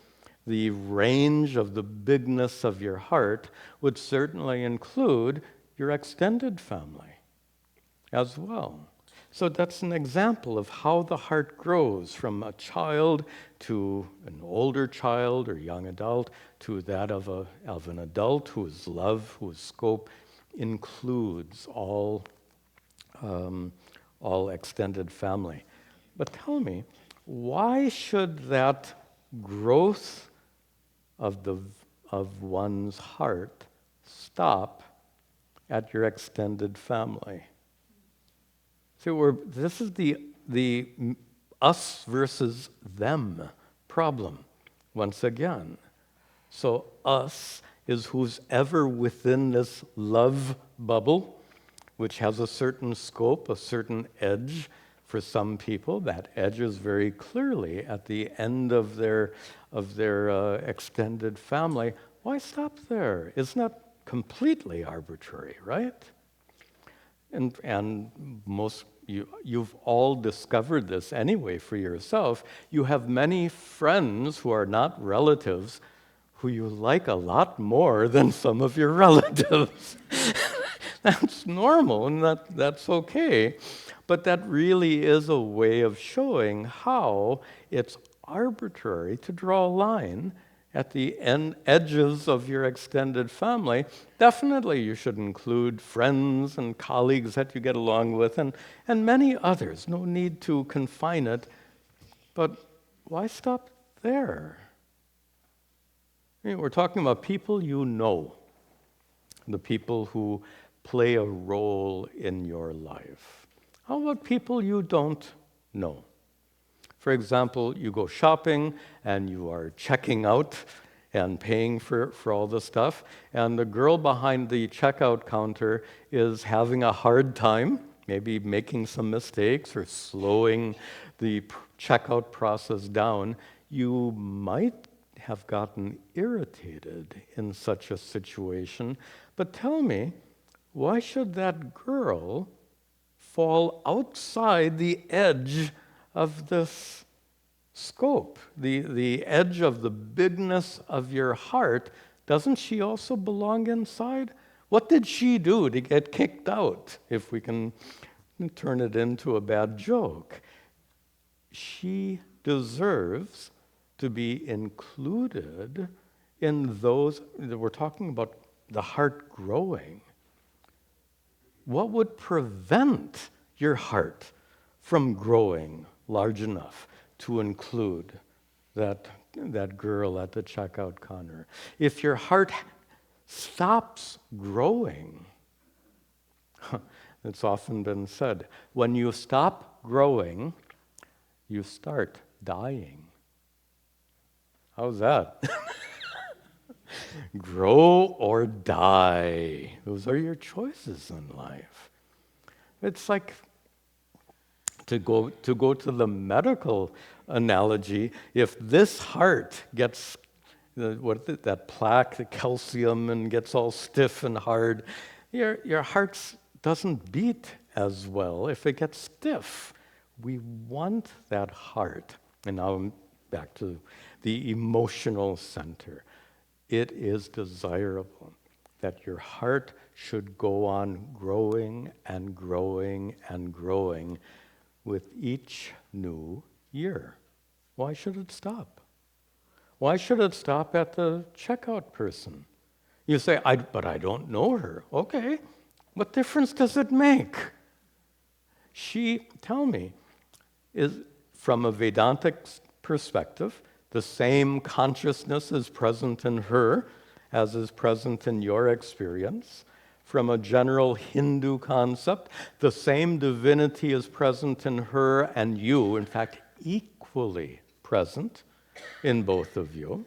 the range of the bigness of your heart would certainly include your extended family as well. So that's an example of how the heart grows from a child to an older child or young adult to that of an adult whose love, whose scope includes all extended family. But tell me, why should that growth of of one's heart stop at your extended family. See, this is the us versus them problem, once again. So us is who's ever within this love bubble, which has a certain scope, a certain edge. For some people, that edge is very clearly at the end of their extended family. Why stop there? It's not completely arbitrary, right? And you've all discovered this anyway for yourself. You have many friends who are not relatives who you like a lot more than some of your relatives. That's normal, and that's okay. But that really is a way of showing how it's arbitrary to draw a line at the edges of your extended family. Definitely you should include friends and colleagues that you get along with, and many others. No need to confine it. But why stop there? I mean, we're talking about people you know, the people who play a role in your life. How about people you don't know? For example, you go shopping and you are checking out and paying for all the stuff, and the girl behind the checkout counter is having a hard time, maybe making some mistakes or slowing the checkout process down. You might have gotten irritated in such a situation, but tell me, why should that girl fall outside the edge of this scope, the edge of the bigness of your heart? Doesn't she also belong inside? What did she do to get kicked out, if we can turn it into a bad joke? She deserves to be included in those. We're talking about the heart growing. What would prevent your heart from growing large enough to include that girl at the checkout counter? If your heart stops growing, it's often been said, when you stop growing, you start dying. How's that? Grow or die. Those are your choices in life. It's like, to go to the medical analogy, if this heart gets that plaque, the calcium, and gets all stiff and hard, your heart doesn't beat as well if it gets stiff. We want that heart. And now I'm back to the emotional center. It is desirable that your heart should go on growing and growing and growing with each new year. Why should it stop? Why should it stop at the checkout person? You say, but I don't know her. Okay, what difference does it make? Tell me, is from a Vedantic perspective, the same consciousness is present in her as is present in your experience. From a general Hindu concept, the same divinity is present in her and you, in fact, equally present in both of you.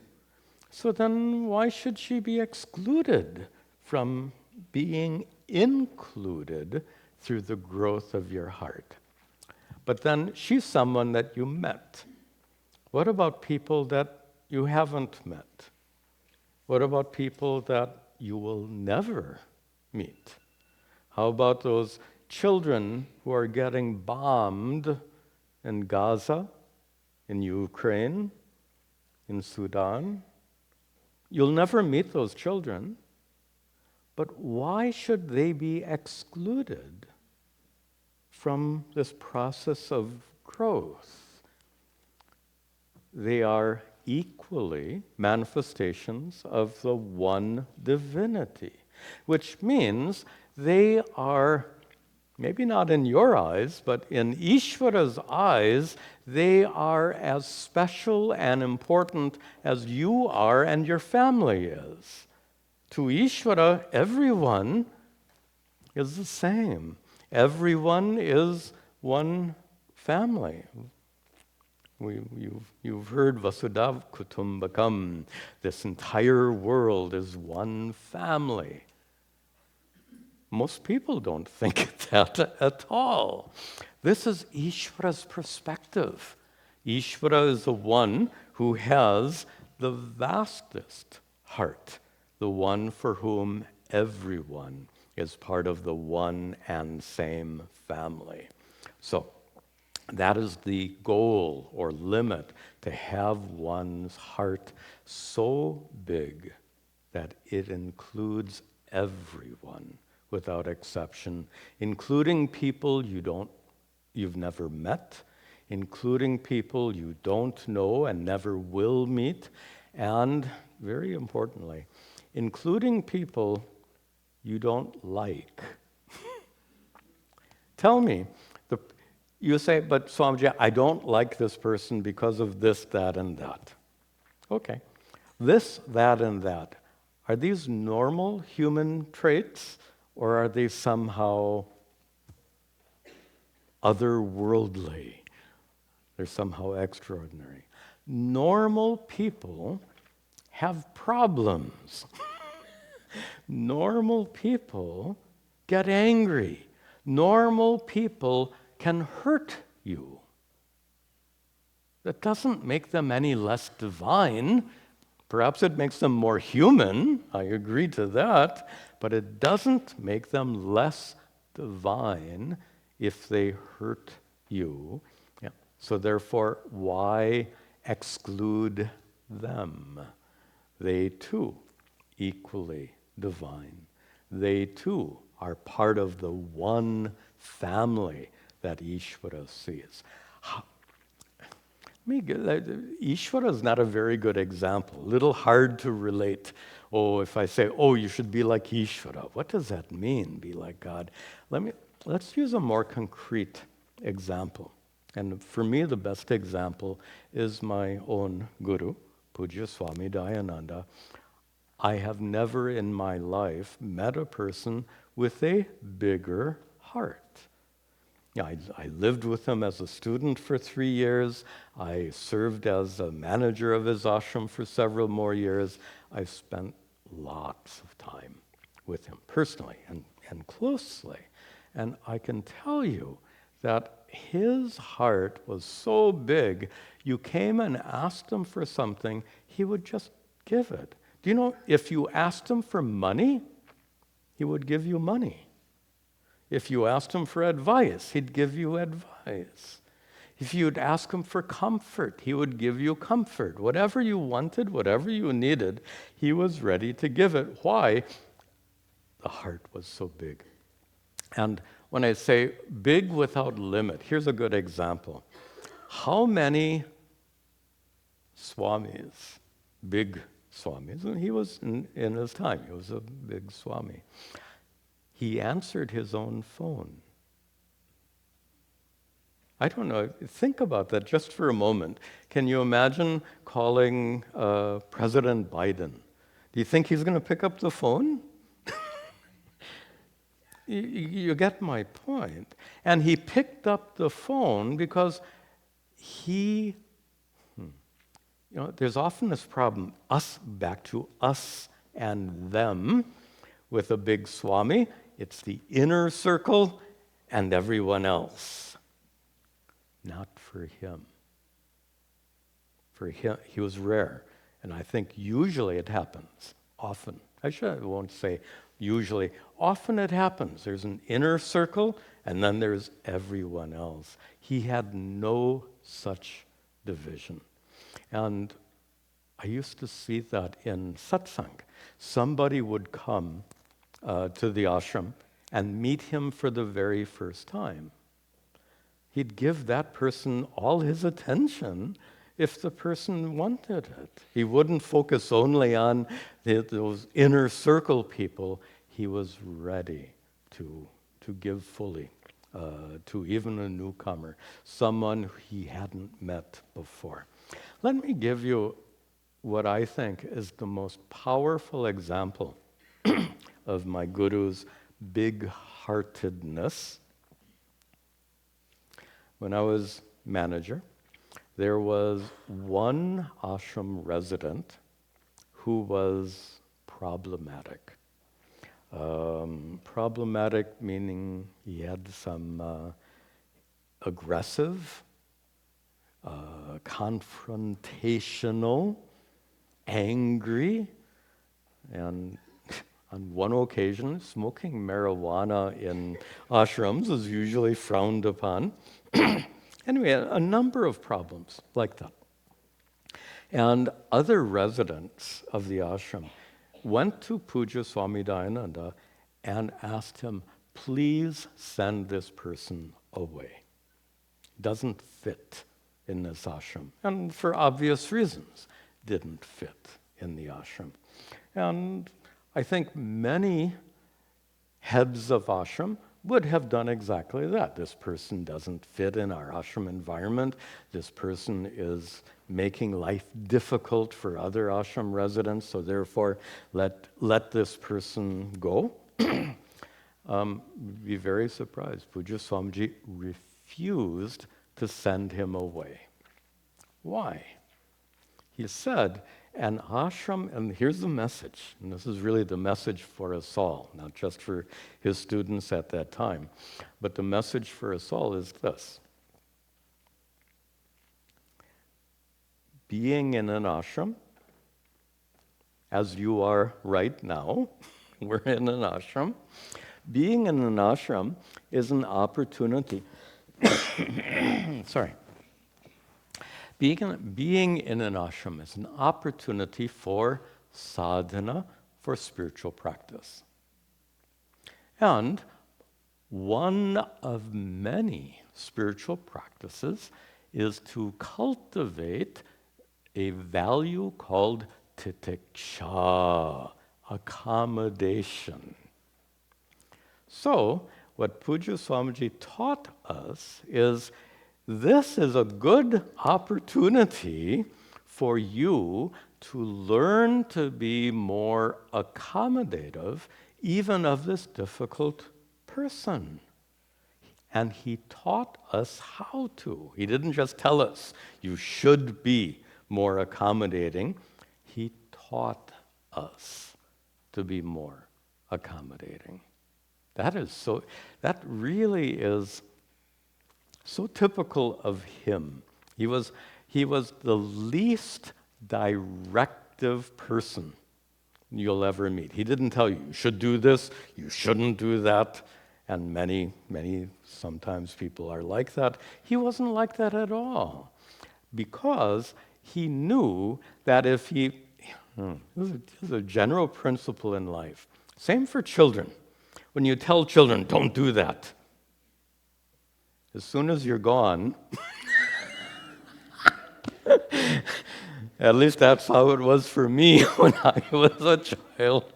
So then why should she be excluded from being included through the growth of your heart? But then she's someone that you met. What about people that you haven't met? What about people that you will never meet? How about those children who are getting bombed in Gaza, in Ukraine, in Sudan? You'll never meet those children, but why should they be excluded from this process of growth? They are equally manifestations of the one divinity, which means they are Maybe not in your eyes, but in Ishvara's eyes, they are as special and important as you are and your family is. To Ishvara, everyone is the same. Everyone is one family. You've heard Vasudhaiva Kutumbakam. This entire world is one family. Most people don't think that at all. This is Ishvara's perspective. Ishvara is the one who has the vastest heart, the one for whom everyone is part of the one and same family. So that is the goal or limit, to have one's heart so big that it includes everyone without exception, including people you've never met, including people you don't know and never will meet, and very importantly, including people you don't like. Tell me, you say, but Swamiji, I don't like this person because of this, that, and that. Okay. This, that, and that. Are these normal human traits, or are they somehow otherworldly? They're somehow extraordinary. Normal people have problems. Normal people get angry. Normal people can hurt you. That doesn't make them any less divine. Perhaps it makes them more human. I agree to that. But it doesn't make them less divine if they hurt you. Yeah. So therefore, why exclude them? They too equally divine. They too are part of the one family that Ishvara sees. Ishvara is not a very good example. A little hard to relate. Oh, if I say, oh, you should be like Ishvara, what does that mean, be like God? Let's use a more concrete example. And for me, the best example is my own guru, Puja Swami Dayananda. I have never in my life met a person with a bigger heart. I lived with him as a student for 3 years. I served as a manager of his ashram for several more years. I've spent lots of time with him personally and closely. And I can tell you that his heart was so big, you came and asked him for something, he would just give it. Do you know, if you asked him for money, he would give you money. If you asked him for advice, he'd give you advice. If you'd ask him for comfort, he would give you comfort. Whatever you wanted, whatever you needed, he was ready to give it. Why? The heart was so big. And when I say big without limit, here's a good example. How many Swamis, big Swamis, and he was in his time, he was a big Swami, he answered his own phone. I don't know, think about that just for a moment. Can you imagine calling President Biden? Do you think he's going to pick up the phone? You get my point. And he picked up the phone because there's often this problem, back to us and them, with a big Swami. It's the inner circle and everyone else. Not for him. For him, he was rare. And I think usually it happens, often. I won't say usually. Often it happens. There's an inner circle and then there's everyone else. He had no such division. And I used to see that in satsang. Somebody would come to the ashram and meet him for the very first time. He'd give that person all his attention if the person wanted it. He wouldn't focus only on those inner circle people. He was ready to give fully. to even a newcomer, someone he hadn't met before. Let me give you what I think is the most powerful example of my guru's big-heartedness. When I was manager, there was one ashram resident who was problematic. Problematic meaning he had some aggressive, confrontational, angry, and on one occasion, smoking marijuana in ashrams is usually frowned upon. Anyway, a number of problems like that. And other residents of the ashram went to Puja Swami Tadatmananda and asked him, please send this person away. Doesn't fit in this ashram. And for obvious reasons, didn't fit in the ashram. And I think many heads of ashram would have done exactly that. This person doesn't fit in our ashram environment. This person is making life difficult for other ashram residents, so therefore let this person go. Be very surprised. Puja Swamiji refused to send him away. Why? He said, an ashram, and here's the message, and this is really the message for us all, not just for his students at that time, but the message for us all is this. Being in an ashram, as you are right now, we're in an ashram, being in an ashram is an opportunity. Sorry. Being in an ashram is an opportunity for sadhana, for spiritual practice. And one of many spiritual practices is to cultivate a value called titiksha, accommodation. So, what Puja Swamiji taught us is this is a good opportunity for you to learn to be more accommodative, even of this difficult person. And he taught us how to. He didn't just tell us, you should be more accommodating. He taught us to be more accommodating. That really is so typical of him. He was the least directive person you'll ever meet. He didn't tell you, you should do this, you shouldn't do that. And many, sometimes people are like that. He wasn't like that at all. Because he knew that if he, this is a general principle in life. Same for children. When you tell children, don't do that, as soon as you're gone, at least that's how it was for me when I was a child.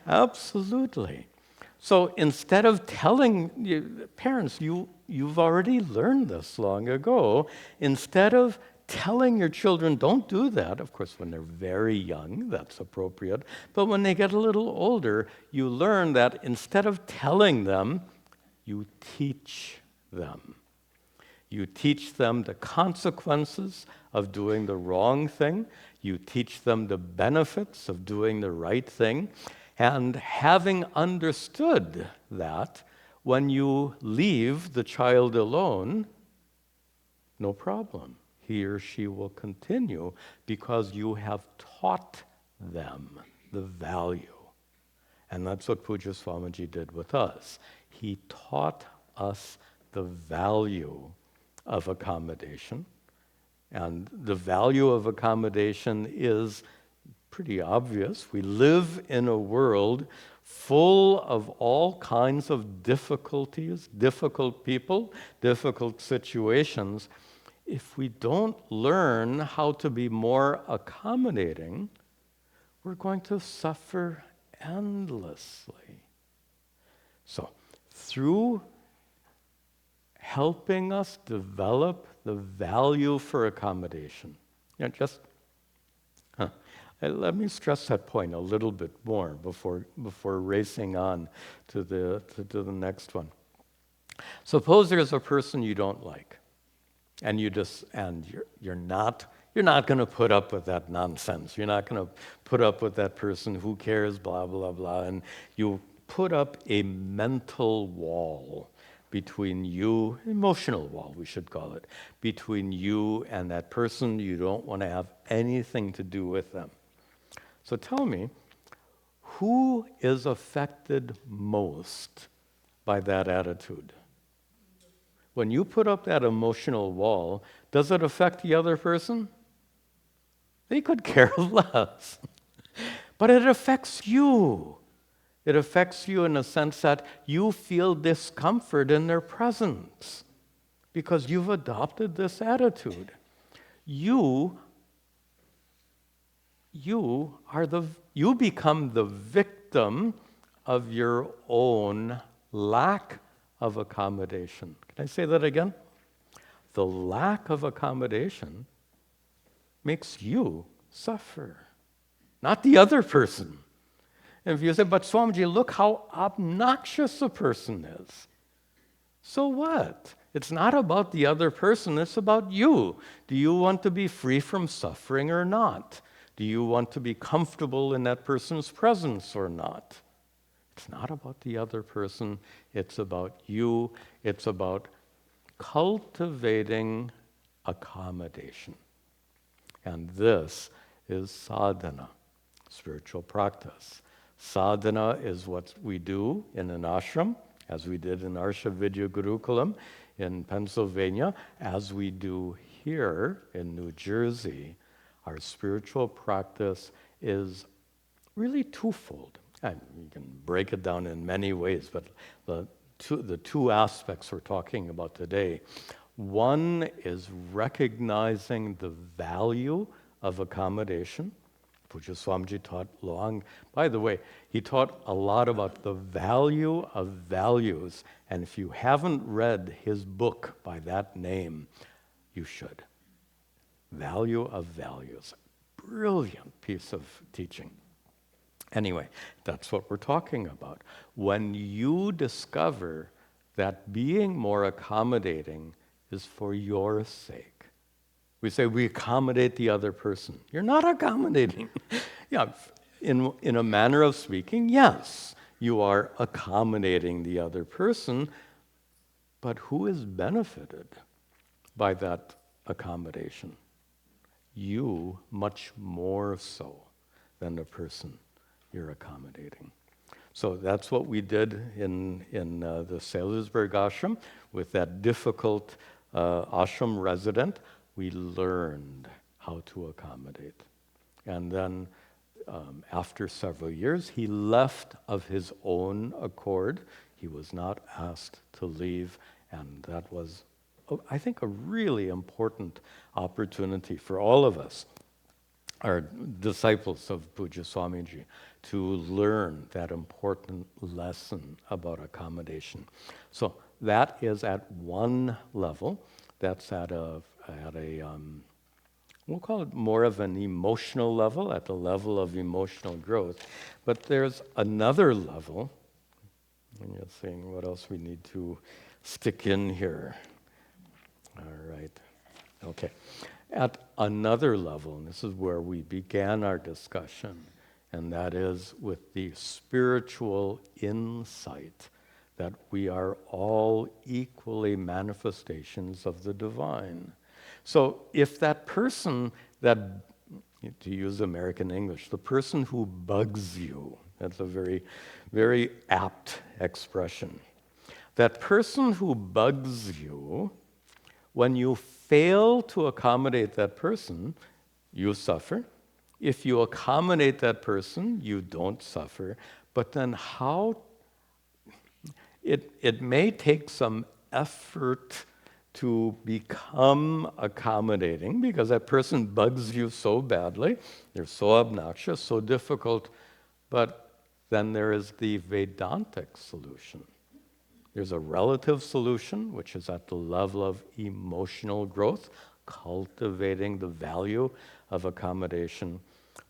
Absolutely. So instead of telling you, parents, you've already learned this long ago. Instead of telling your children, don't do that, of course, when they're very young, that's appropriate. But when they get a little older, you learn that instead of telling them, you teach them. You teach them the consequences of doing the wrong thing. You teach them the benefits of doing the right thing. And having understood that, when you leave the child alone, no problem. He or she will continue because you have taught them the value. And that's what Puja Swamiji did with us. He taught us the value of accommodation. And the value of accommodation is pretty obvious. We live in a world full of all kinds of difficulties, difficult people, difficult situations. If we don't learn how to be more accommodating, we're going to suffer endlessly. So, through helping us develop the value for accommodation. Let me stress that point a little bit more before racing on to the next one. Suppose there's a person you don't like, and you're not going to put up with that nonsense. You're not going to put up with that person who cares, blah blah blah, and you put up a mental wall between you, emotional wall we should call it, between you and that person. You don't want to have anything to do with them. So tell me, who is affected most by that attitude? When you put up that emotional wall, does it affect the other person? They could care less. But it affects you. It affects you in the sense that you feel discomfort in their presence because you've adopted this attitude. You become the victim of your own lack of accommodation. Can I say that again? The lack of accommodation makes you suffer, not the other person. And if you say, but Swamiji, look how obnoxious a person is. So what? It's not about the other person, it's about you. Do you want to be free from suffering or not? Do you want to be comfortable in that person's presence or not? It's not about the other person, it's about you. It's about cultivating accommodation. And this is sadhana, spiritual practice. Sadhana is what we do in an ashram, as we did in Arsha Vidya Gurukulam in Pennsylvania, as we do here in New Jersey. Our spiritual practice is really twofold. And you can break it down in many ways, but the two aspects we're talking about today. One is recognizing the value of accommodation. Puja Swamiji taught long. By the way, he taught a lot about the value of values. And if you haven't read his book by that name, you should. Value of Values. Brilliant piece of teaching. Anyway, that's what we're talking about. When you discover that being more accommodating is for your sake. We say we accommodate the other person. You're not accommodating. Yeah, in a manner of speaking, yes, you are accommodating the other person, but who is benefited by that accommodation? You much more so than the person you're accommodating. So that's what we did in the Salisbury ashram with that difficult ashram resident. We learned how to accommodate. And then after several years, he left of his own accord. He was not asked to leave, and that was, I think, a really important opportunity for all of us, our disciples of Puja Swamiji, to learn that important lesson about accommodation. So that is at one level. That's at a we'll call it more of an emotional level, at the level of emotional growth. But there's another level, and you're saying what else we need to stick in here. All right, okay. At another level, and this is where we began our discussion, and that is with the spiritual insight that we are all equally manifestations of the divine. So if that person that, to use American English, the person who bugs you, that's a very, very apt expression. That person who bugs you, when you fail to accommodate that person, you suffer. If you accommodate that person, you don't suffer. But then how, it may take some effort to become accommodating because that person bugs you so badly, they're so obnoxious, so difficult, but then there is the Vedantic solution. There's a relative solution, which is at the level of emotional growth, cultivating the value of accommodation.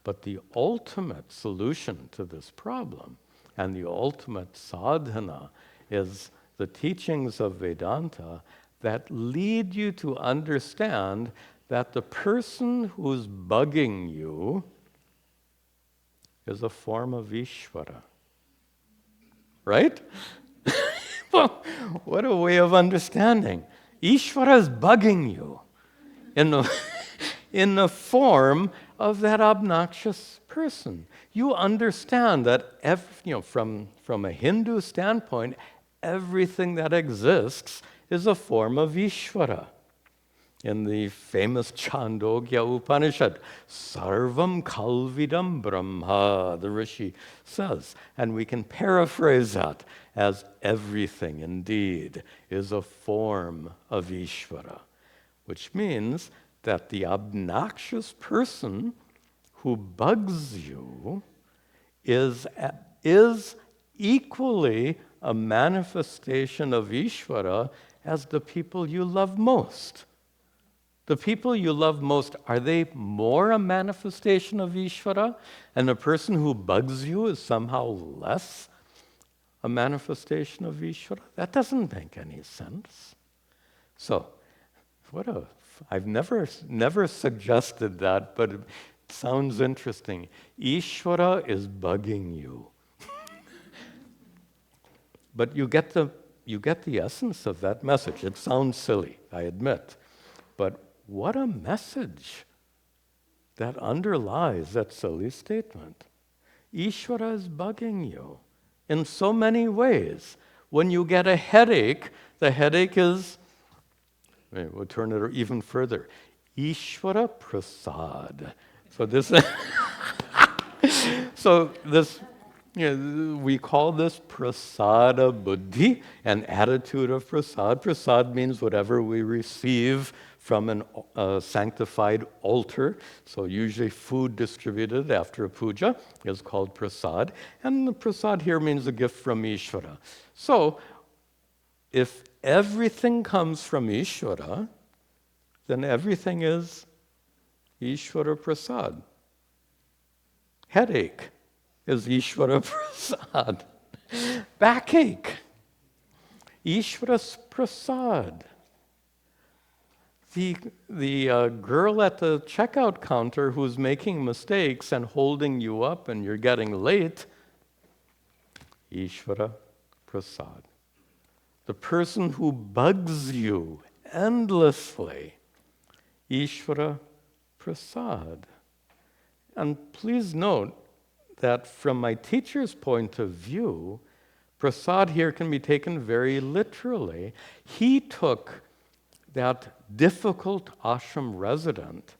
But the ultimate solution to this problem and the ultimate sadhana is the teachings of Vedanta that lead you to understand that the person who's bugging you is a form of Ishvara. Right? Well, what a way of understanding. Ishvara is bugging you in the form of that obnoxious person. You understand that from a Hindu standpoint, everything that exists is a form of Ishvara. In the famous Chandogya Upanishad, Sarvam Kalvidam Brahma, the Rishi says, and we can paraphrase that as everything indeed is a form of Ishvara, which means that the obnoxious person who bugs you is equally a manifestation of Ishvara as the people you love most. The people you love most, are they more a manifestation of Ishvara? And the person who bugs you is somehow less a manifestation of Ishvara? That doesn't make any sense. So, I've never suggested that, but it sounds interesting. Ishvara is bugging you. But you get the essence of that message. It sounds silly, I admit. But what a message that underlies that silly statement. Ishvara is bugging you in so many ways. When you get a headache, the headache is, we'll turn it even further, Ishvara Prasad. We call this prasada buddhi, an attitude of prasad. Prasad means whatever we receive from a sanctified altar. So usually food distributed after a puja is called prasad. And the prasad here means a gift from Ishvara. So if everything comes from Ishvara, then everything is Ishvara prasad. Headache is Ishvara prasad. Backache, Ishvara prasad. The girl at the checkout counter who's making mistakes and holding you up and you're getting late, Ishvara prasad. The person who bugs you endlessly, Ishvara prasad. And please note that from my teacher's point of view, prasad here can be taken very literally. He took that difficult ashram resident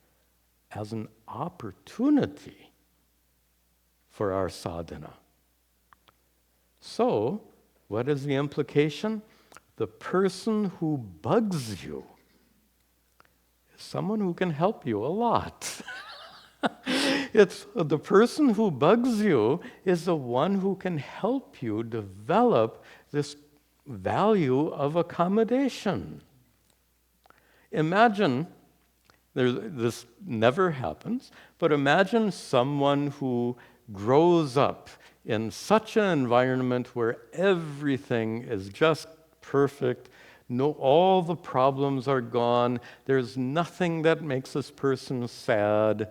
as an opportunity for our sadhana. So, what is the implication? The person who bugs you is someone who can help you a lot. It's the person who bugs you is the one who can help you develop this value of accommodation. Imagine, this never happens, but imagine someone who grows up in such an environment where everything is just perfect, all the problems are gone, there's nothing that makes this person sad.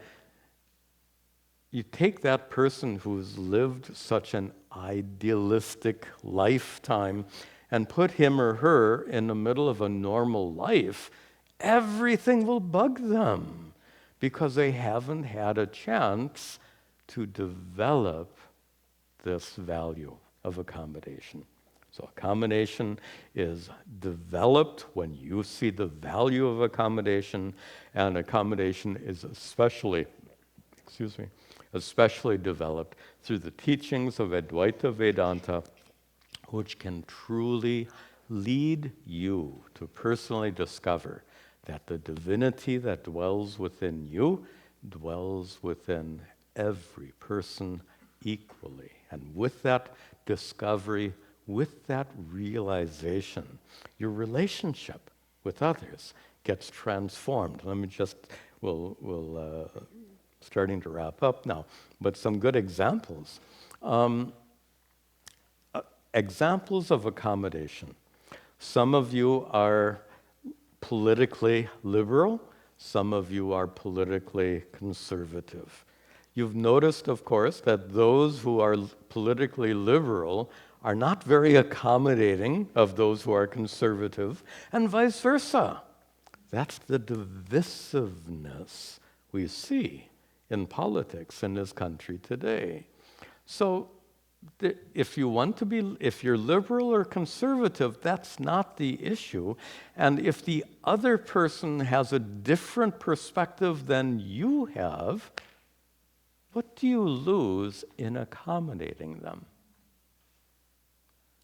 You take that person who's lived such an idealistic lifetime and put him or her in the middle of a normal life, everything will bug them because they haven't had a chance to develop this value of accommodation. So accommodation is developed when you see the value of accommodation, and accommodation is especially developed through the teachings of Advaita Vedanta, which can truly lead you to personally discover that the divinity that dwells within you dwells within every person equally. And with that discovery, with that realization, your relationship with others gets transformed. Let me just, we'll starting to wrap up now, but some good examples. Examples of accommodation. Some of you are politically liberal, some of you are politically conservative. You've noticed, of course, that those who are politically liberal are not very accommodating of those who are conservative, and vice versa. That's the divisiveness we see in politics in this country today. So if you're liberal or conservative, that's not the issue. And if the other person has a different perspective than you have, what do you lose in accommodating them?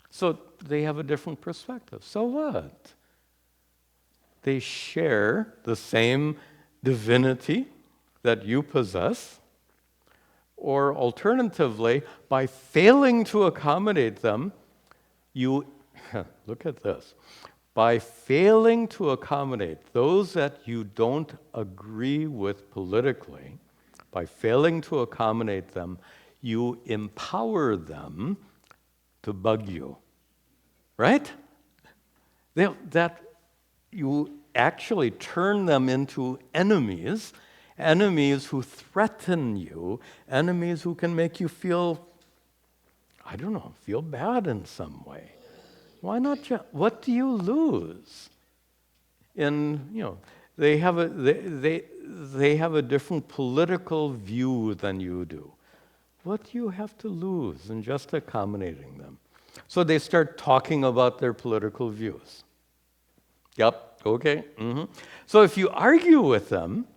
So they have a different perspective. So what? They share the same divinity that you possess. Or alternatively, by failing to accommodate them, you, look at this, by failing to accommodate those that you don't agree with politically, by failing to accommodate them, you empower them to bug you, right? That you actually turn them into enemies who threaten you, enemies who can make you feel, I don't know, feel bad in some way. Why not what do you lose? They have a different political view than you do. What do you have to lose in just accommodating them? So they start talking about their political views. Yep, okay. So if you argue with them,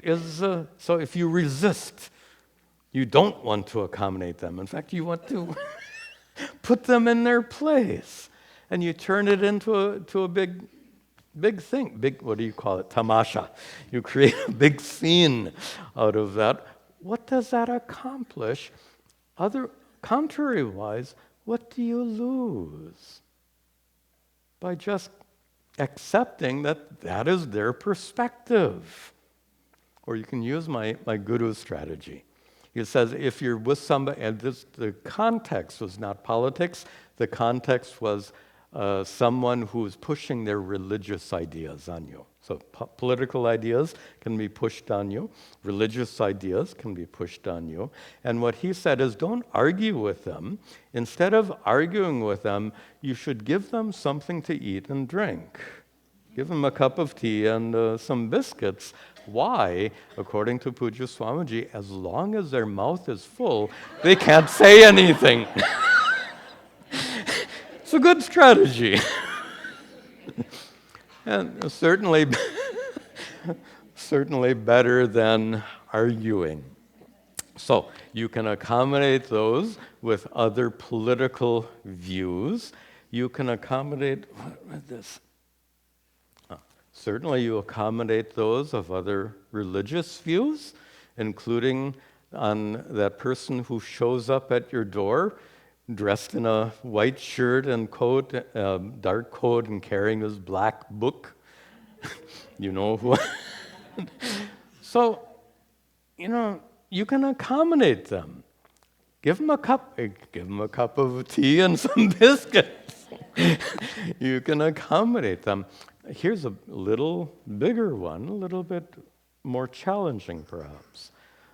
so if you resist, you don't want to accommodate them. In fact, you want to put them in their place. And you turn it into a big thing. What do you call it? Tamasha. You create a big scene out of that. What does that accomplish? Contrary-wise, what do you lose? By just accepting that is their perspective. Or you can use my guru strategy. He says if you're with somebody, and the context was not politics, the context was someone who's pushing their religious ideas on you. So political ideas can be pushed on you, religious ideas can be pushed on you. And what he said is don't argue with them. Instead of arguing with them, you should give them something to eat and drink. Give them a cup of tea and some biscuits. Why? According to Puja Swamiji, as long as their mouth is full, they can't say anything. It's a good strategy. And certainly better than arguing. So you can accommodate those with other political views. You can accommodate, what this? Certainly you accommodate those of other religious views, including on that person who shows up at your door dressed in a white shirt and coat, dark coat, and carrying his black book. You know who. So, you can accommodate them. Give them a cup of tea and some biscuits. You can accommodate them. Here's a little bigger one, a little bit more challenging perhaps.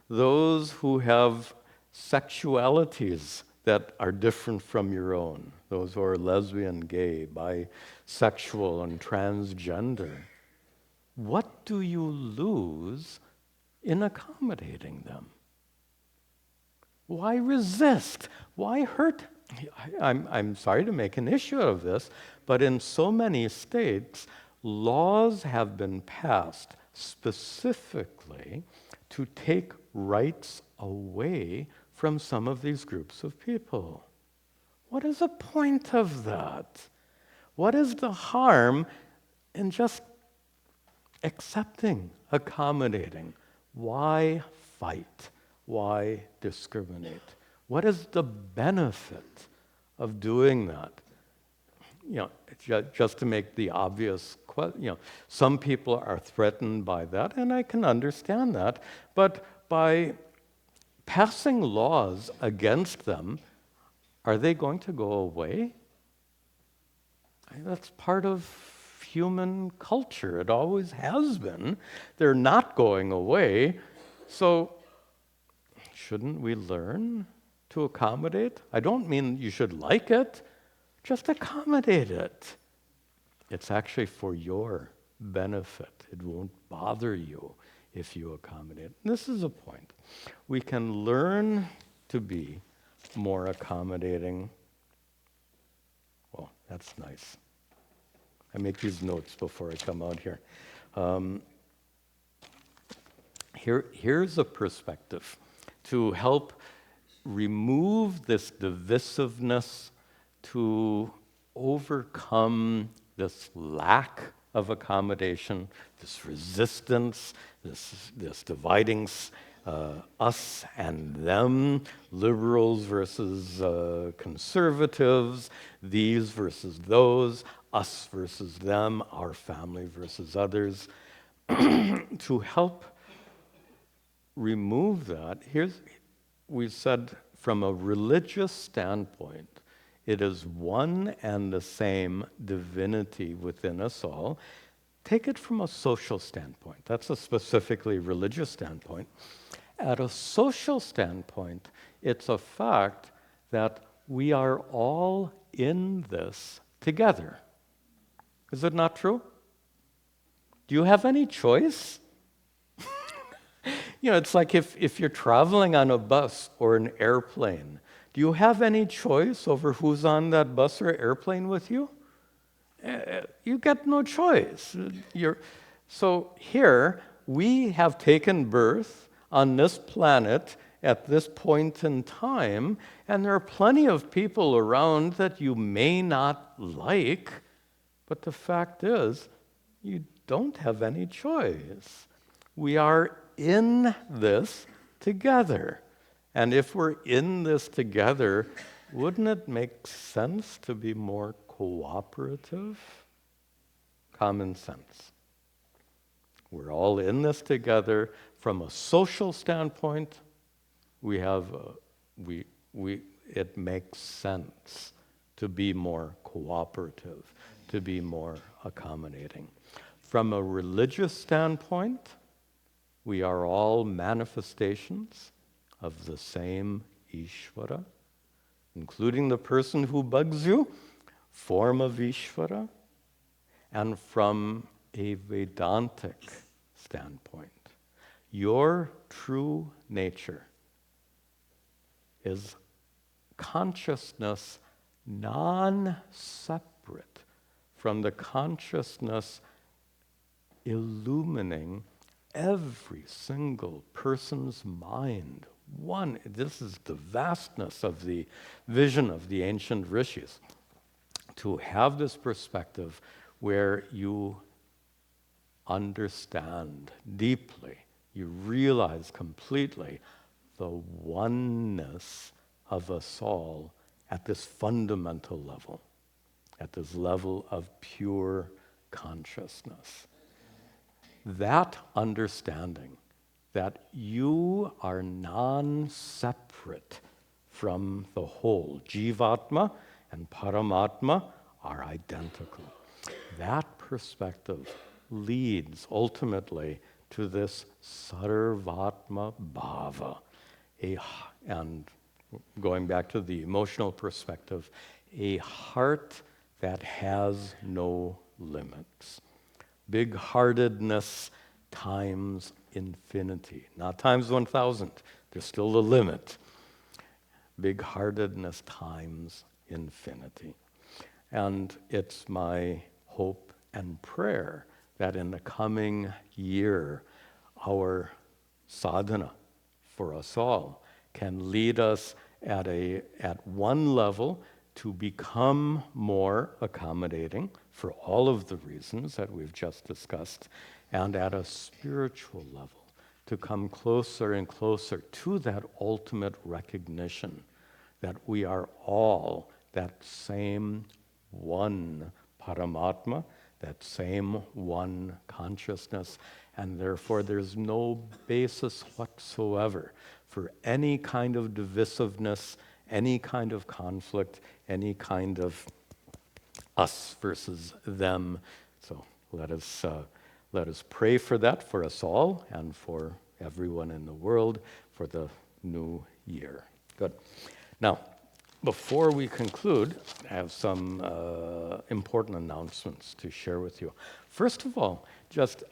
Those who have sexualities that are different from your own, those who are lesbian, gay, bisexual, and transgender. What do you lose in accommodating them? Why resist? Why hurt? I'm sorry to make an issue of this, but in so many states, laws have been passed specifically to take rights away from some of these groups of people. What is the point of that? What is the harm in just accepting, accommodating? Why fight? Why discriminate? What is the benefit of doing that. Just to make the obvious, some people are threatened by that, and I can understand that. But by passing laws against them, are they going to go away? That's part of human culture. It always has been. They're not going away. So shouldn't we learn to accommodate? I don't mean you should like it. Just accommodate it. It's actually for your benefit. It won't bother you if you accommodate. This is a point. We can learn to be more accommodating. Well, that's nice. I make these notes before I come out here. Here's a perspective to help remove this divisiveness, to overcome this lack of accommodation, this resistance, this dividing us and them, liberals versus conservatives, these versus those, us versus them, our family versus others. To help remove that, we said from a religious standpoint, it is one and the same divinity within us all. Take it from a social standpoint. That's a specifically religious standpoint. At a social standpoint, it's a fact that we are all in this together. Is it not true? Do you have any choice? It's like if you're traveling on a bus or an airplane, do you have any choice over who's on that bus or airplane with you? You get no choice. So here, we have taken birth on this planet at this point in time, and there are plenty of people around that you may not like, but the fact is, you don't have any choice. We are in this together. And if we're in this together, wouldn't it make sense to be more cooperative? Common sense. We're all in this together. From a social standpoint, it makes sense to be more cooperative, to be more accommodating. From a religious standpoint, we are all manifestations of the same Ishvara, including the person who bugs you, form of Ishvara. And from a Vedantic standpoint, your true nature is consciousness non-separate from the consciousness illumining every single person's mind. This is the vastness of the vision of the ancient rishis. To have this perspective where you understand deeply, you realize completely the oneness of us all at this fundamental level, at this level of pure consciousness. That understanding that you are non-separate from the whole, Jivatma and Paramatma are identical. That perspective leads ultimately to this Sarvatma Bhava, and going back to the emotional perspective, a heart that has no limits. Big-heartedness times infinity, not times 1,000. There's still a limit. Big-heartedness times infinity. And it's my hope and prayer that in the coming year, our sadhana for us all can lead us at one level to become more accommodating for all of the reasons that we've just discussed, and at a spiritual level to come closer and closer to that ultimate recognition that we are all that same one Paramatma, that same one consciousness, and therefore there's no basis whatsoever for any kind of divisiveness, any kind of conflict, any kind of us versus them. So let us pray for that, for us all and for everyone in the world for the new year. Good. Now, before we conclude, I have some important announcements to share with you. First of all,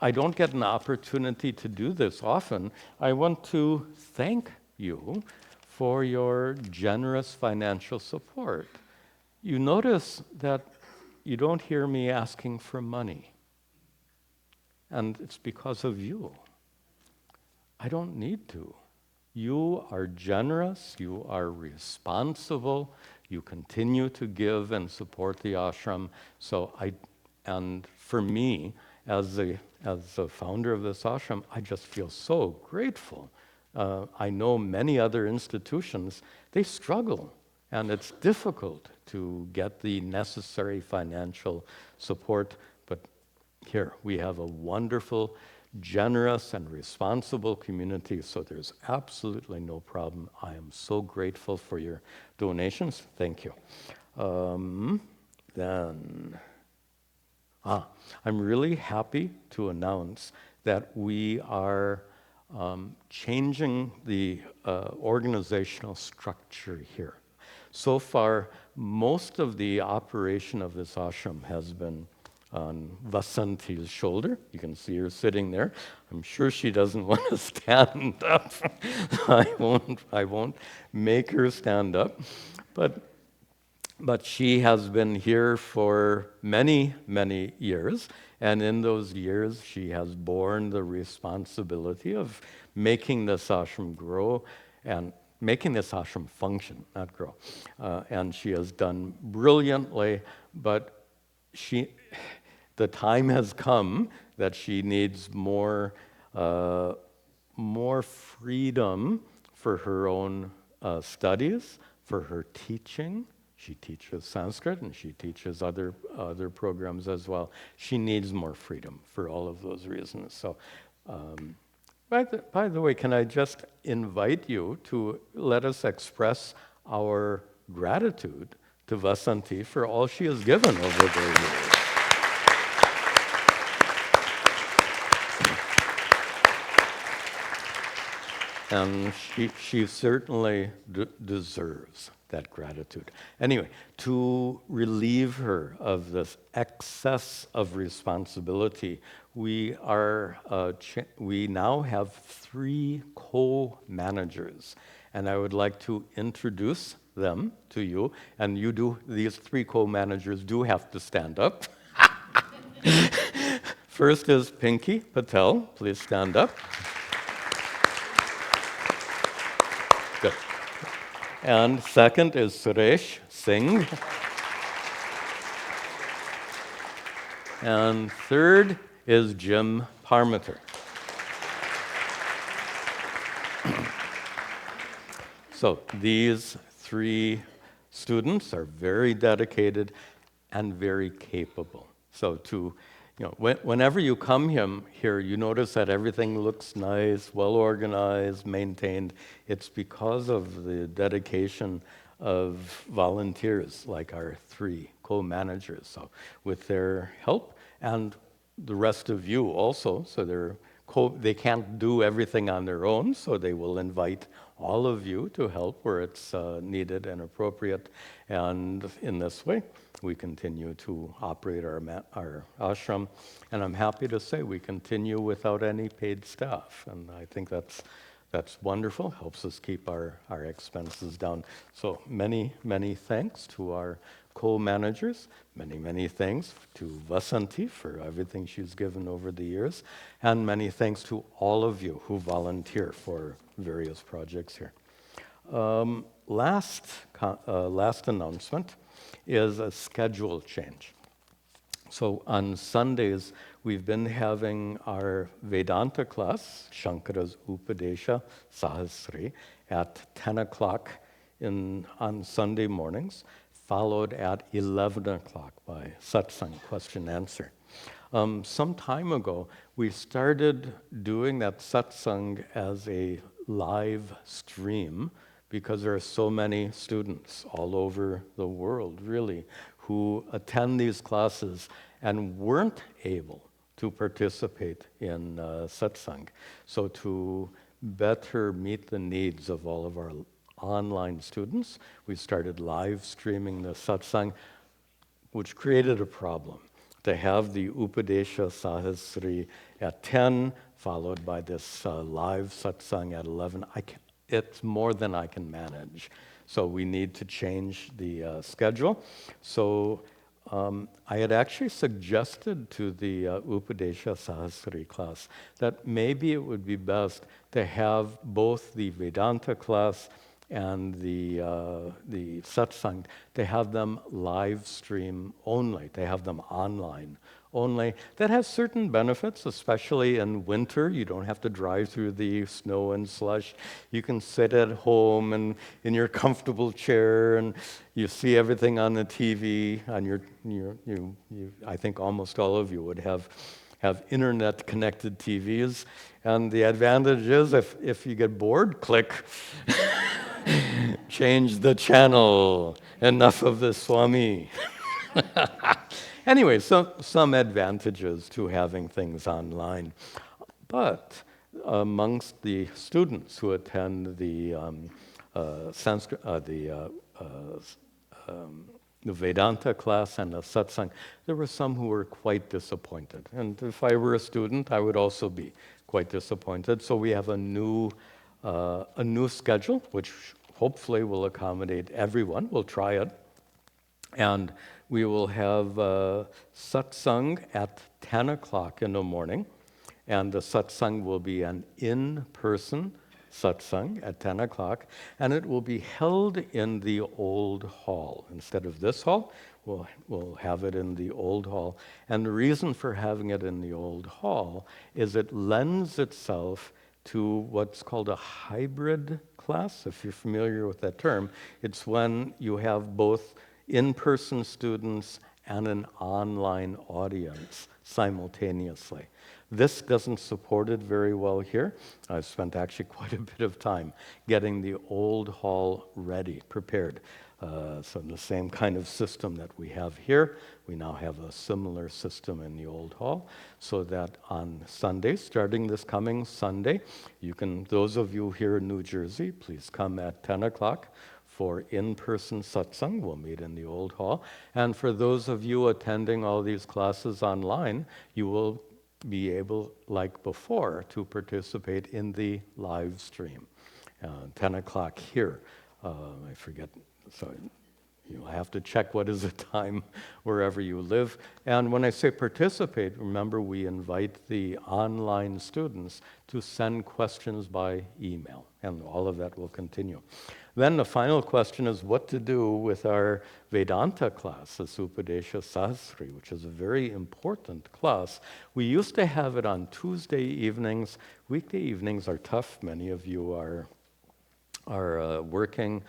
I don't get an opportunity to do this often. I want to thank you for your generous financial support. You notice that you don't hear me asking for money, and it's because of you. I don't need to. You are generous, you are responsible, you continue to give and support the ashram. And for me, as the founder of this ashram, I just feel so grateful. I know many other institutions, they struggle, and it's difficult to get the necessary financial support. But here, we have a wonderful, generous and responsible community, so there's absolutely no problem. I am so grateful for your donations. Thank you. I'm really happy to announce that we are changing the organizational structure here. So far, most of the operation of this ashram has been on Vasanti's shoulder. You can see her sitting there. I'm sure she doesn't want to stand up. I won't make her stand up. But she has been here for many, many years, and in those years she has borne the responsibility of making this ashram grow and making this ashram function, not grow. And she has done brilliantly, but the time has come that she needs more freedom for her own studies, for her teaching. She teaches Sanskrit and she teaches other programs as well. She needs more freedom for all of those reasons. So, by the way, can I just invite you to let us express our gratitude to Vasanti for all she has given over the years. And she certainly deserves that gratitude. Anyway, to relieve her of this excess of responsibility, we now have 3 co-managers, and I would like to introduce them to you. And these 3 co-managers do have to stand up. First is Pinky Patel. Please stand up. Good. And second is Suresh Singh. And third is Jim Parmeter. So these 3 students are very dedicated and very capable. So whenever you come here, you notice that everything looks nice, well organized, maintained. It's because of the dedication of volunteers like our 3 co-managers. So with their help and the rest of you also, so they can't do everything on their own, so they will invite all of you to help where it's needed and appropriate. And in this way, we continue to operate our ashram. And I'm happy to say we continue without any paid staff. And I think that's wonderful, helps us keep our expenses down. So many, many thanks to our co-managers, many, many thanks to Vasanti for everything she's given over the years, and many thanks to all of you who volunteer for various projects here. Last announcement is a schedule change. So on Sundays, we've been having our Vedanta class, Shankara's Upadesha Sahasri, at 10 o'clock on Sunday mornings. followed at 11 o'clock by satsang, question answer. Some time ago, we started doing that satsang as a live stream because there are so many students all over the world, really, who attend these classes and weren't able to participate in satsang. So to better meet the needs of all of our online students, we started live streaming the satsang, which created a problem. To have the Upadesha Sahasri at 10, followed by this live satsang at 11, it's more than I can manage. So we need to change the schedule. So I had actually suggested to the Upadesha Sahasri class that maybe it would be best to have both the Vedanta class and the satsang, to have them live stream only, to have them online only. That has certain benefits, especially in winter. You don't have to drive through the snow and slush. You can sit at home and in your comfortable chair, and you see everything on the TV. And I think almost all of you would have internet-connected TVs. And the advantage is, if you get bored, click. Change the channel. Enough of the Swami. Anyway, some advantages to having things online. But amongst the students who attend the Sanskrit, the Vedanta class and the satsang, there were some who were quite disappointed. And if I were a student, I would also be quite disappointed. So we have a new schedule, which hopefully will accommodate everyone. We'll try it. And we will have satsang at 10 o'clock in the morning. And the satsang will be an in-person satsang at 10 o'clock. And it will be held in the old hall. Instead of this hall, we'll have it in the old hall. And the reason for having it in the old hall is it lends itself to what's called a hybrid class. If you're familiar with that term, it's when you have both in-person students and an online audience simultaneously. This doesn't support it very well here. I've spent actually quite a bit of time getting the old hall ready, prepared. So the same kind of system that we have here, we now have a similar system in the old hall, so that on Sunday, starting this coming Sunday, those of you here in New Jersey, please come at 10 o'clock for in-person satsang. We'll meet in the old hall. And for those of you attending all these classes online, you will be able, like before, to participate in the live stream. 10 o'clock here. I forget. So you'll have to check what is the time wherever you live. And when I say participate, remember we invite the online students to send questions by email, and all of that will continue. Then the final question is what to do with our Vedanta class, the Upadesha Sahasri, which is a very important class. We used to have it on Tuesday evenings. Weekday evenings are tough. Many of you are working.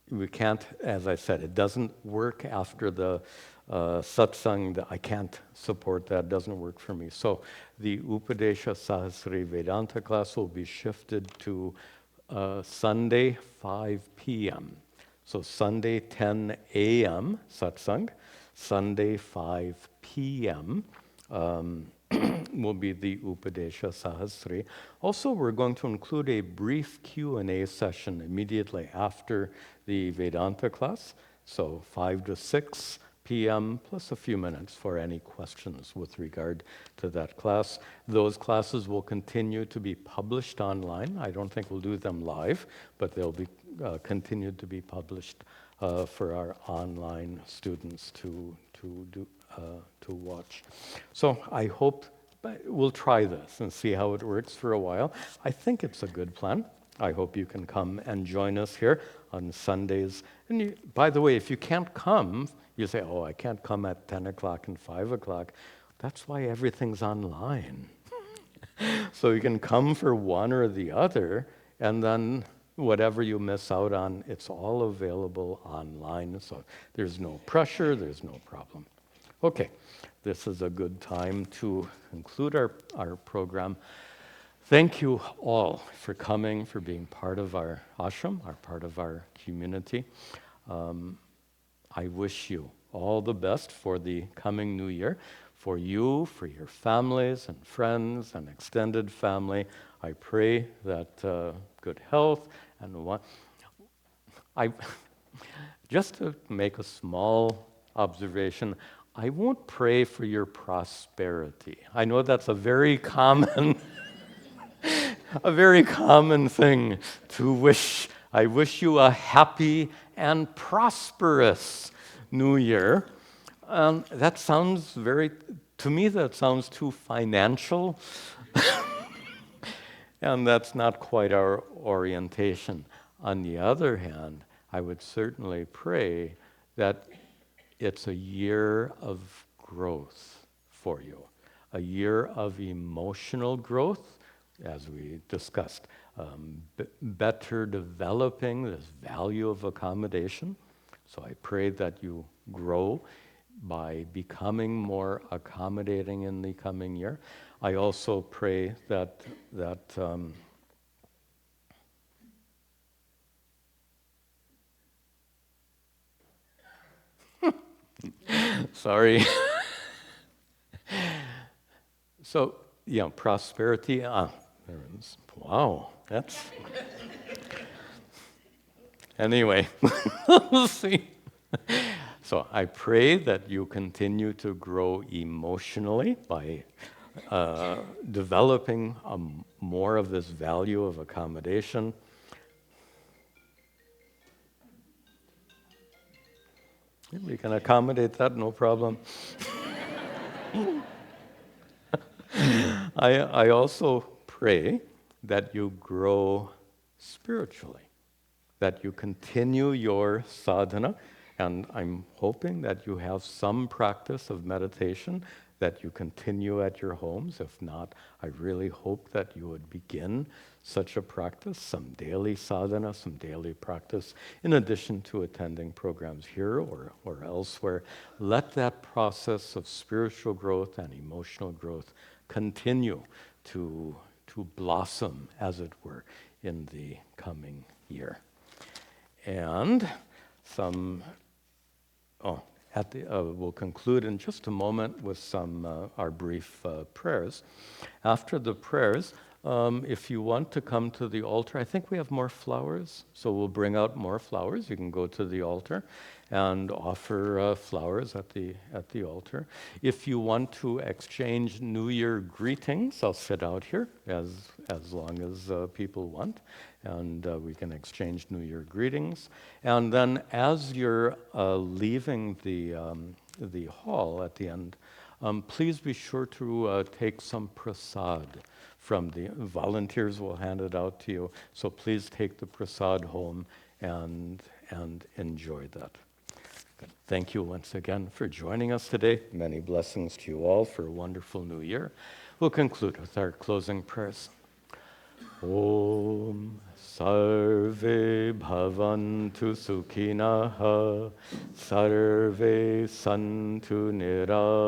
We can't, as I said, it doesn't work after the satsang. I can't support that, it doesn't work for me. So the Upadesha Sahasri Vedanta class will be shifted to Sunday, 5 p.m. So Sunday, 10 a.m. satsang, Sunday, 5 p.m. Will be the Upadesha Sahasri. Also, we're going to include a brief Q&A session immediately after the Vedanta class, so 5 to 6 p.m. plus a few minutes for any questions with regard to that class. Those classes will continue to be published online. I don't think we'll do them live, but they'll be continued to be published for our online students to watch. So I hope we'll try this and see how it works for a while. I think it's a good plan. I hope you can come and join us here on Sundays. And by the way, if you can't come, you say, oh, I can't come at 10 o'clock and 5 o'clock. That's why everything's online. So you can come for one or the other, and then whatever you miss out on, it's all available online. So there's no pressure, there's no problem. Okay, this is a good time to conclude our program. Thank you all for coming, for being part of our ashram, part of our community. I wish you all the best for the coming new year. For you, for your families and friends and extended family, I pray that good health and what just to make a small observation, I won't pray for your prosperity. I know that's a very common a very common thing to wish. I wish you a happy and prosperous new year. That sounds to me, that sounds too financial, and that's not quite our orientation. On the other hand, I would certainly pray that it's a year of growth for you, a year of emotional growth, as we discussed, better developing this value of accommodation. So I pray that you grow by becoming more accommodating in the coming year. I also pray that sorry. So, yeah, prosperity. Wow, that's. Anyway, we'll see. So I pray that you continue to grow emotionally by developing more of this value of accommodation. We can accommodate that, no problem. I also pray that you grow spiritually, that you continue your sadhana, and I'm hoping that you have some practice of meditation that you continue at your homes. If not, I really hope that you would begin such a practice, some daily sadhana, some daily practice, in addition to attending programs here or elsewhere. Let that process of spiritual growth and emotional growth continue to blossom, as it were, in the coming year. And we'll conclude in just a moment with our brief prayers. After the prayers, if you want to come to the altar, I think we have more flowers, so we'll bring out more flowers. You can go to the altar and offer flowers at the altar. If you want to exchange New Year greetings, I'll sit out here as long as people want, and we can exchange New Year greetings. And then as you're leaving the hall at the end, please be sure to take some prasad from the volunteers. Will hand it out to you. So please take the prasad home and enjoy that. Good. Thank you once again for joining us today. Many blessings to you all for a wonderful new year. We'll conclude with our closing prayers. Om Sarve Bhavantu Sukhinaha Sarve Santu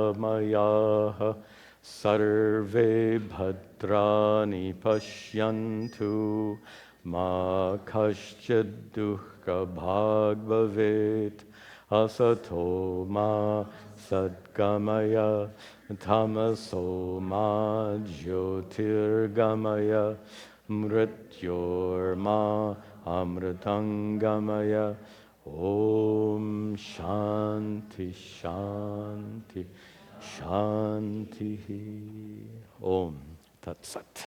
Niramayaha Sarve Bhadrani Pashyantu Ma Kaschid Dukkha Bhag Bhavet Asato Ma Sadgamaya Tamaso Ma Jyotirgamaya Mrityorma Amritangamaya. Om Shanti Shanti Shanti. Om Tat Sat.